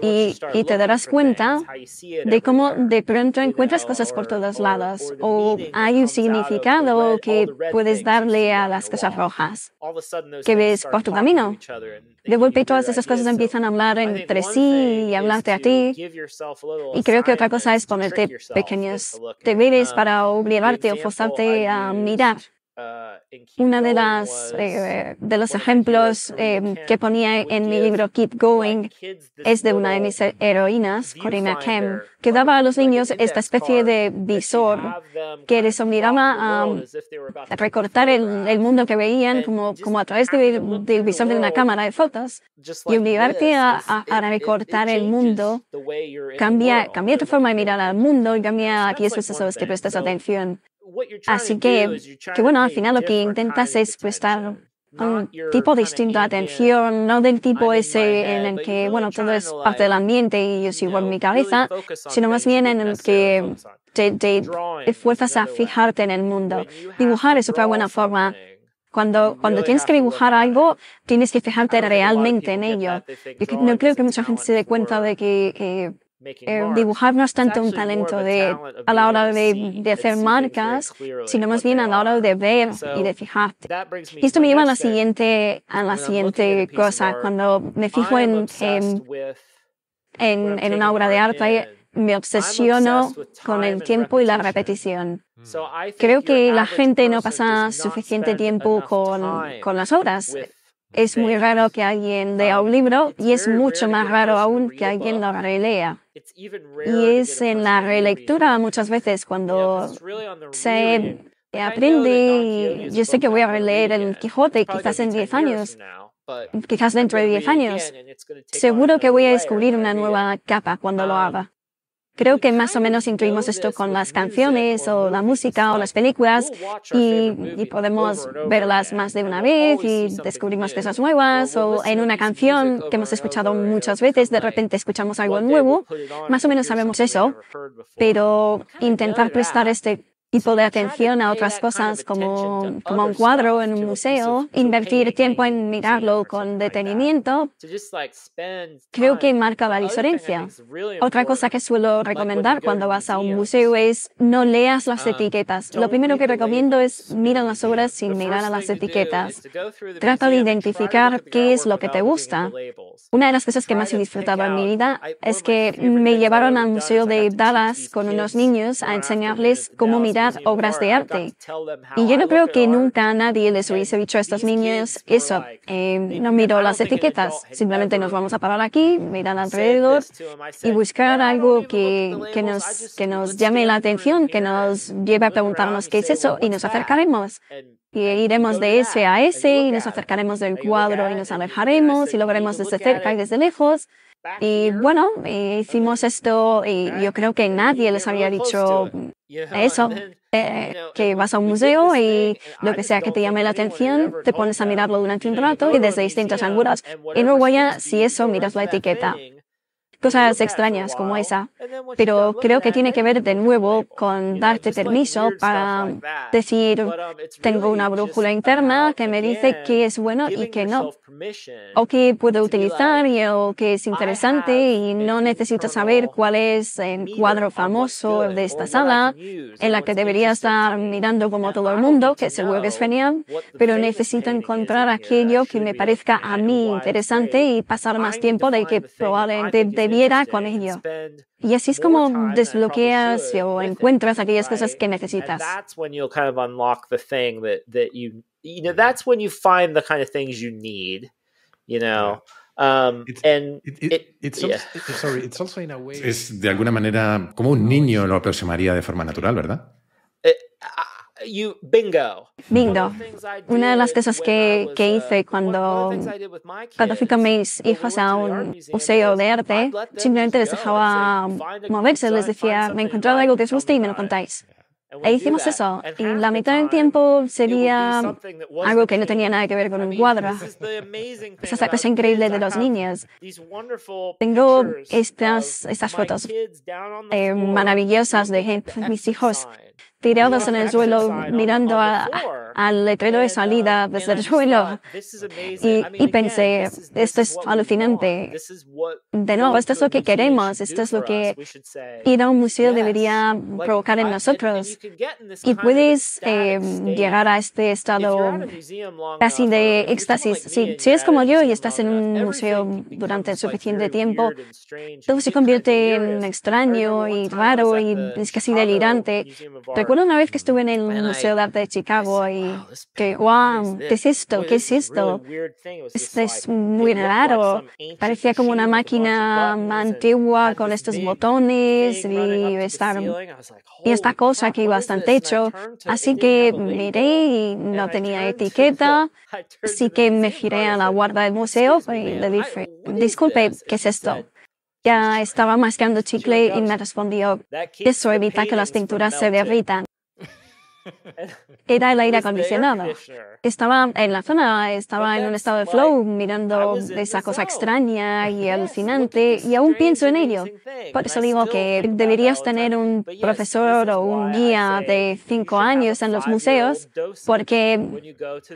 y te darás cuenta de cómo de pronto encuentras cosas por todos lados o hay un significado que puedes darle a las cosas rojas que ves por tu camino. De golpe todas esas cosas empiezan a hablar entre sí y hablarte a ti. Y creo que otra cosa es ponerte pequeños deberes para obligarte o forzarte a mirar. Uno de los ejemplos que ponía en mi libro Keep Going es de una de mis heroínas, Corina Kem, que daba a los niños esta especie de visor que les obligaba a recortar el mundo que veían como a través del visor de una cámara de fotos y obligarte a recortar el mundo. Cambia tu forma de mirar al mundo y cambia 10 veces a los que prestas atención. Así que bueno, al final lo que intentas es prestar un tipo distinto de atención, no del tipo ese en el que, bueno, todo es parte del ambiente y yo sigo en mi cabeza, sino más bien en el que te esfuerzas a fijarte en el mundo. Dibujar es otra buena forma. Cuando tienes que dibujar algo, tienes que fijarte realmente en ello. Yo no creo que mucha gente se dé cuenta de que dibujar no es tanto un talento a la hora de hacer marcas, sino más bien a la hora de ver y de fijarte. Y esto me lleva a la siguiente cosa. Cuando me fijo en una obra de arte, me obsesiono con el tiempo y la repetición. Creo que la gente no pasa suficiente tiempo con las obras. Es muy raro que alguien lea un libro y es mucho más raro aún que alguien lo relea. Y es en la relectura muchas veces cuando se aprende, y yo sé que voy a releer el Quijote quizás en 10 años, quizás dentro de 10 años. Seguro que voy a descubrir una nueva capa cuando lo haga. Creo que más o menos incluimos esto con las canciones o la música o las películas y podemos verlas más de una vez y descubrimos cosas nuevas, o en una canción que hemos escuchado muchas veces de repente escuchamos algo nuevo. Más o menos sabemos eso, pero intentar prestar este tipo de atención a otras cosas como un cuadro en un museo, invertir tiempo en mirarlo con detenimiento, creo que marca la diferencia. Otra cosa que suelo recomendar cuando vas a un museo es no leas las etiquetas. Lo primero que recomiendo es mira las obras sin mirar a las etiquetas. Trata de identificar qué es lo que te gusta. Una de las cosas que más he disfrutado en mi vida es que me llevaron al Museo de Dallas con unos niños a enseñarles cómo mirar obras de arte. Y yo no creo que nunca a nadie les hubiese dicho a estos niños eso. No miro las etiquetas, simplemente nos vamos a parar aquí, mirar alrededor y buscar algo que nos llame la atención, que nos lleve a preguntarnos qué es eso y nos acercaremos. Y iremos de ese a ese y nos acercaremos del cuadro y nos alejaremos y lo veremos desde cerca y desde lejos. Y bueno, hicimos esto y yo creo que nadie les había dicho eso, que vas a un museo y lo que sea que te llame la atención, te pones a mirarlo durante un rato y desde distintos ángulos. Y luego ya, si eso, miras la etiqueta. cosas extrañas como esa. Pero creo que tiene que ver de nuevo con darte permiso para decir, tengo una brújula interna que me dice qué es bueno y qué no, o qué puedo utilizar o qué es interesante, y no necesito saber cuál es el cuadro famoso de esta sala en la que debería estar mirando como todo el mundo, que seguro que es genial, pero necesito encontrar aquello que me parezca a mí interesante y pasar más tiempo del que probablemente debiera con ello. Y así es como desbloqueas o encuentras aquellas cosas que necesitas. That's when you'll kind of unlock the thing that you know, that's when you find the kind of things you need, you know. It's also in a way. Es de alguna manera como un niño lo aproximaría de forma natural, ¿verdad? Bingo. Una de las cosas que hice cuando fui con mis hijos a un museo de arte, simplemente les dejaba moverse, les decía, me he encontrado algo que os guste y me lo contáis. E hicimos eso, y la mitad del tiempo sería algo que no tenía nada que ver con un cuadro. Esa es la cosa increíble de los niños. Tengo estas fotos maravillosas de mis hijos tirados en el suelo mirando al letrero de salida desde el suelo. Y pensé, esto es alucinante. De nuevo, esto es lo que queremos, esto es lo que ir a un museo debería provocar en nosotros. Y puedes llegar a este estado casi de éxtasis. Si es como yo y estás en un museo durante suficiente tiempo, todo se convierte en extraño y raro y es casi delirante. Recuerdo una vez que estuve en el Museo de Arte de Chicago y que, wow, ¿qué es esto? ¿Qué es esto? Esto es muy raro. Parecía como una máquina antigua con estos botones y esta cosa que iba hasta el techo. Así que miré y no tenía etiqueta. Así que me giré a la guarda del museo y le dije, disculpe, ¿qué es esto? Ya estaba mascando chicle y me respondió, eso evita que las pinturas se derritan. Era el aire acondicionado. Estaba en la zona, estaba en un estado de flow, mirando esa cosa extraña y alucinante, y aún pienso en ello. Por eso digo que deberías tener un profesor o un guía de 5 años en los museos, porque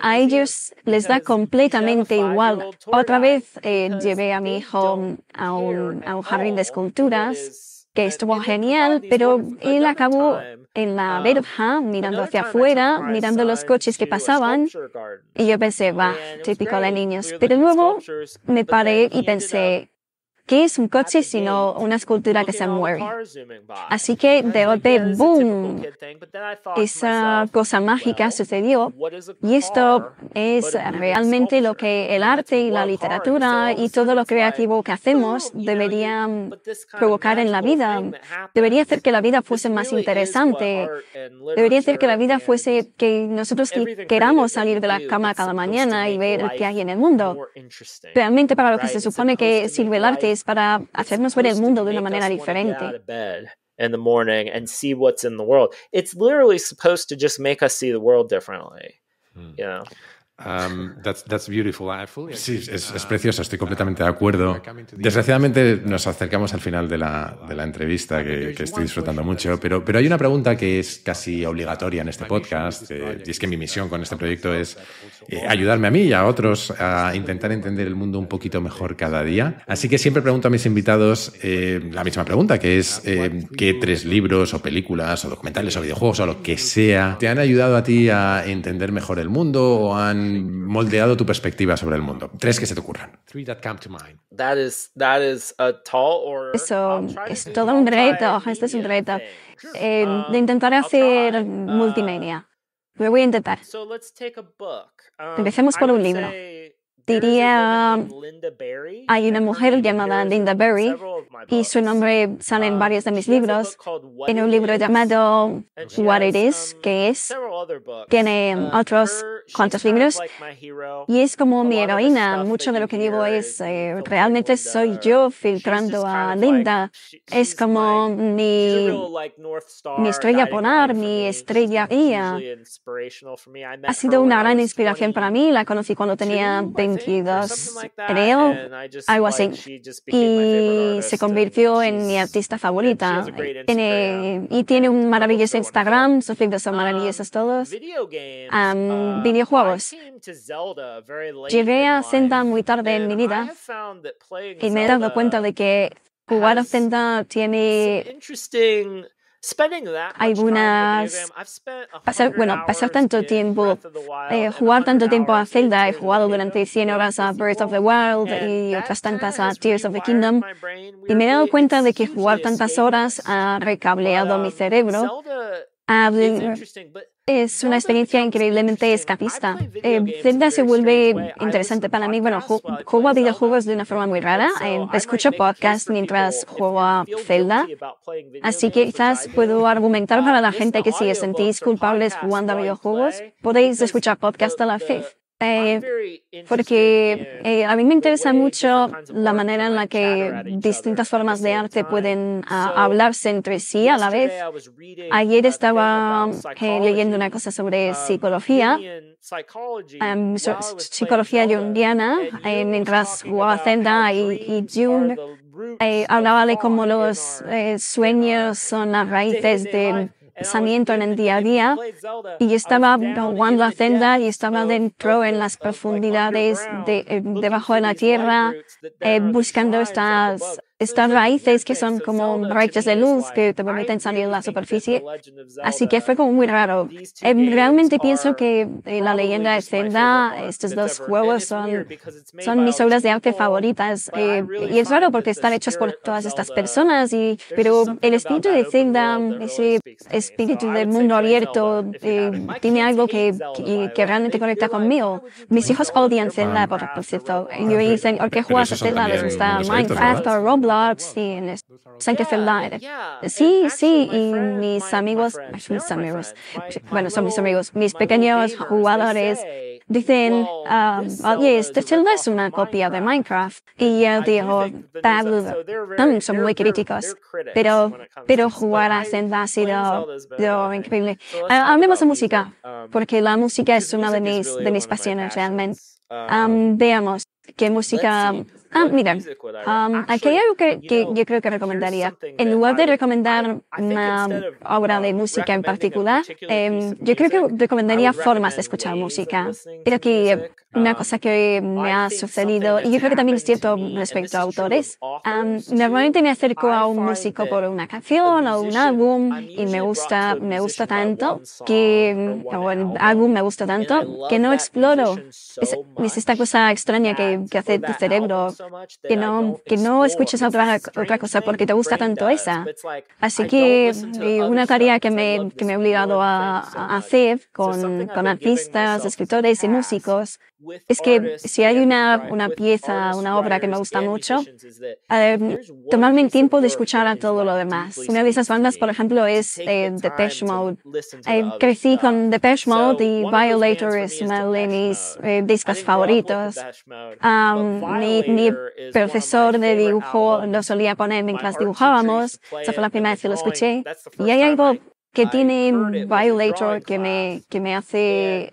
a ellos les da completamente igual. Otra vez llevé a mi hijo a un jardín de esculturas, que estuvo genial, pero él acabó en la verja, mirando hacia afuera, mirando los coches que pasaban, y yo pensé, va, típico de niños. Pero luego me paré y pensé, ¿qué es un coche sino una escultura que se mueve? Así que de golpe, ¡boom! Esa cosa mágica sucedió, y esto es realmente lo que el arte y la literatura y todo lo creativo que hacemos debería provocar en la vida. Debería hacer que la vida fuese más interesante. Debería hacer que la vida fuese que nosotros queramos salir de la cama cada mañana y ver qué hay en el mundo. Realmente para lo que se supone que sirve el arte es para hacernos ver el mundo de una manera diferente. In the morning and see what's in the world. It's literally supposed to just make us see the world differently. You know. That's beautiful. Sí, es precioso, estoy completamente de acuerdo. Desgraciadamente nos acercamos al final de la entrevista, que estoy disfrutando mucho, pero hay una pregunta que es casi obligatoria en este podcast, y es que mi misión con este proyecto es ayudarme a mí y a otros a intentar entender el mundo un poquito mejor cada día. Así que siempre pregunto a mis invitados la misma pregunta, que es ¿qué 3 libros o películas o documentales o videojuegos o lo que sea te han ayudado a ti a entender mejor el mundo o han moldeado tu perspectiva sobre el mundo? 3 que se te ocurran. Eso es todo un reto. Este es un reto. De intentar hacer multimedia. Lo voy a intentar. Empecemos por un libro. Diría, hay una mujer llamada Linda Berry y su nombre sale en varios de mis libros. En un libro llamado What It Is, que es, tiene otros cuantos libros y es como mi heroína. Mucho de lo que digo es, realmente soy yo filtrando a Linda. Es como mi estrella polar, mi estrella guía. Ha sido una gran inspiración para mí. La conocí cuando tenía 20 22, creo, algo así. Y se convirtió en mi artista favorita. Y tiene un maravilloso Instagram, sus libros son maravillosos todos. Videojuegos. Llegué a Zelda muy tarde en mi vida y me he dado cuenta de que jugar a Zelda tiene algunas... pasar tanto tiempo, jugar tanto tiempo a Zelda. He jugado durante 100 horas a Breath of the Wild y otras tantas a Tears of the Kingdom. Y me he dado cuenta de que jugar tantas horas ha recableado mi cerebro. Es una experiencia increíblemente escapista. Zelda se vuelve interesante para mí. Bueno, juego a videojuegos de una forma muy rara. Escucho podcasts mientras juego a Zelda. Así que quizás puedo argumentar para la gente que si os sentís culpables jugando a videojuegos, podéis escuchar podcasts a la vez. Porque a mí me interesa mucho la manera en la que distintas formas de arte pueden hablarse entre sí a la vez. Ayer estaba leyendo una cosa sobre psicología, psicología junguiana, mientras jugaba Zelda y Jung hablaba de cómo los sueños son las raíces de pensamiento en el día a día, y yo estaba jugando a Zelda y estaba dentro en las profundidades debajo de la tierra, buscando estas raíces que son como raíces de luz que te permiten salir a la superficie. Así que fue como muy raro. Realmente pienso que la leyenda de Zelda, estos dos juegos son mis obras de arte favoritas. Y es raro porque están hechos por todas estas personas, pero el espíritu de Zelda, ese espíritu del mundo abierto, tiene algo que realmente conecta conmigo. Mis hijos odian Zelda, por cierto. Y me dicen, ¿por qué juegas a Zelda? ¿Les gusta Minecraft o Roblox? Sí, saben que Zelda. Sí, y mis amigos, bueno, son mis amigos, mis pequeños jugadores dicen, oye, este Zelda es una copia de Minecraft. Y yo digo, son muy críticos, pero jugar a Zelda ha sido increíble. Hablemos de música, porque la música es una de mis pasiones realmente. Veamos qué música... mira, aquí hay algo que yo creo que recomendaría. En lugar de recomendar una obra de música en particular, yo creo que recomendaría formas de escuchar música. Pero aquí una cosa que me ha sucedido, y yo creo que también es cierto respecto a autores, normalmente me acerco a un músico por una canción o un álbum y me gusta tanto o el álbum me gusta tanto que no exploro. Es esta cosa extraña que hace tu cerebro, que no escuches otra cosa porque te gusta tanto esa. Así que una tarea que me he obligado a hacer con artistas, escritores y músicos es que si hay una pieza, una obra que me gusta mucho, tomarme el tiempo de escuchar a todo lo demás. Una de esas bandas, por ejemplo, es Depeche Mode. Crecí con Depeche Mode y Violator es uno de mis discos favoritos. Mi profesor de dibujo lo solía poner mientras dibujábamos. Esa fue la primera vez que lo escuché. Y hay algo que tiene Violator que me hace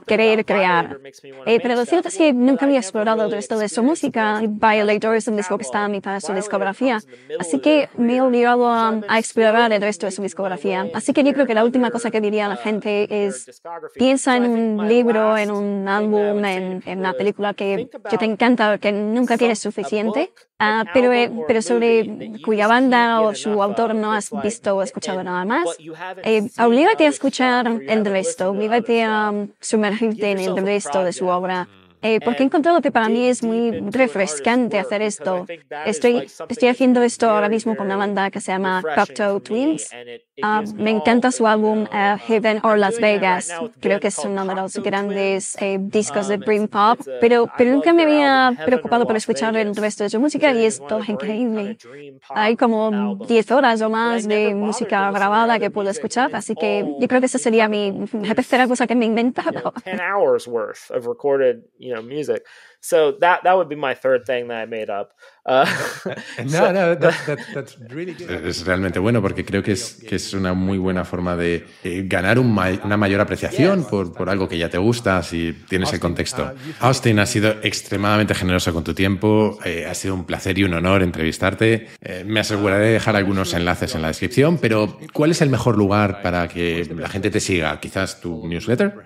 querer crear. Pero lo cierto es que nunca había explorado el resto de su música. Violator es un disco que está a mitad de su discografía. Así que me he obligado a explorar el resto de su discografía. Así que yo creo que la última cosa que diría a la gente es: piensa en un libro, en un álbum, en una película que te encanta, que nunca tienes suficiente, pero sobre cuya banda o su autor no has visto o escuchado nada más. Oblígate a escuchar el resto, oblígate a sumergirte en el resto de su obra. Porque he encontrado que para mí es muy refrescante hacer esto. Estoy haciendo esto ahora mismo con una banda que se llama Cocteau Twins. Me encanta su álbum Heaven or Las Vegas. Creo que es uno de los grandes discos de Dream Pop. Pero nunca me había preocupado por escuchar el resto de su música y es todo increíble. Hay como 10 horas o más de música grabada que puedo escuchar. Así que yo creo que esa sería mi tercera cosa que me he inventado. 10 hours worth of recorded music. So that would be my third thing that I made up. That's really good. Es realmente bueno porque creo que es una muy buena forma de ganar una mayor apreciación por algo que ya te gusta, si tienes el contexto. Austin, has sido extremadamente generoso con tu tiempo, ha sido un placer y un honor entrevistarte. Me aseguraré de dejar algunos enlaces en la descripción, pero ¿cuál es el mejor lugar para que la gente te siga? ¿Quizás tu newsletter?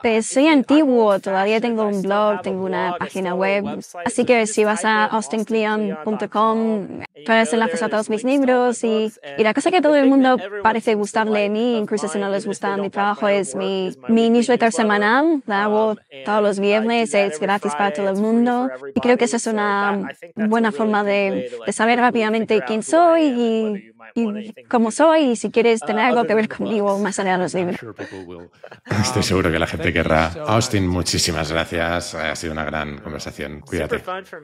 Pues soy antiguo, todavía tengo un blog, tengo una página web, así que si vas a austincleon.com puedes enlazar a todos mis libros y la cosa que todo el mundo parece gustarle de mí, incluso si no les gusta mi trabajo, es mi newsletter semanal, la hago todos los viernes, es gratis para todo el mundo y creo que esa es una buena forma de saber rápidamente quién soy y cómo soy y si quieres tener algo que ver conmigo más allá de los libros. Estoy seguro que la gente querrá. Austin, muchísimas gracias. Ha sido una gran conversación. Cuídate.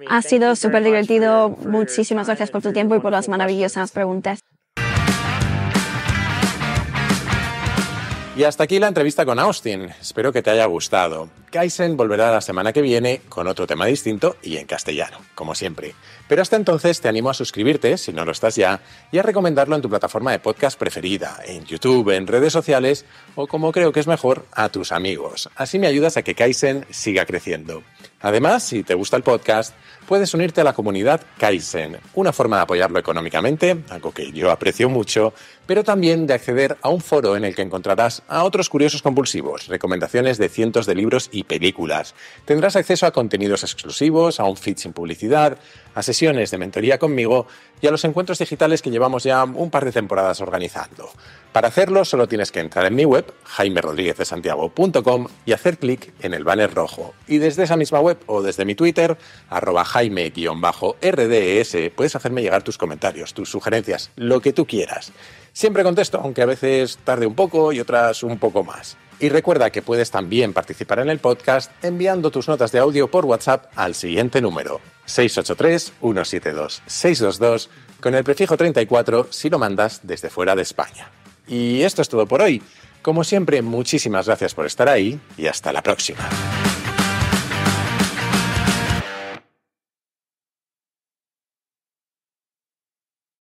Ha sido súper divertido. Muchísimas gracias por tu tiempo y por las maravillosas preguntas. Y hasta aquí la entrevista con Austin. Espero que te haya gustado. Kaizen volverá la semana que viene con otro tema distinto y en castellano, como siempre. Pero hasta entonces te animo a suscribirte, si no lo estás ya, y a recomendarlo en tu plataforma de podcast preferida, en YouTube, en redes sociales o, como creo que es mejor, a tus amigos. Así me ayudas a que Kaizen siga creciendo. Además, si te gusta el podcast, puedes unirte a la comunidad Kaizen, una forma de apoyarlo económicamente, algo que yo aprecio mucho, pero también de acceder a un foro en el que encontrarás a otros curiosos compulsivos, recomendaciones de cientos de libros y películas. Tendrás acceso a contenidos exclusivos, a un feed sin publicidad, a sesiones de mentoría conmigo y a los encuentros digitales que llevamos ya un par de temporadas organizando. Para hacerlo solo tienes que entrar en mi web, jaimerodriguezdesantiago.com, y hacer clic en el banner rojo. Y desde esa misma web o desde mi Twitter, @jaime_rdes, puedes hacerme llegar tus comentarios, tus sugerencias, lo que tú quieras. Siempre contesto, aunque a veces tarde un poco y otras un poco más. Y recuerda que puedes también participar en el podcast enviando tus notas de audio por WhatsApp al siguiente número, 683-172-622, con el prefijo 34 si lo mandas desde fuera de España. Y esto es todo por hoy. Como siempre, muchísimas gracias por estar ahí y hasta la próxima.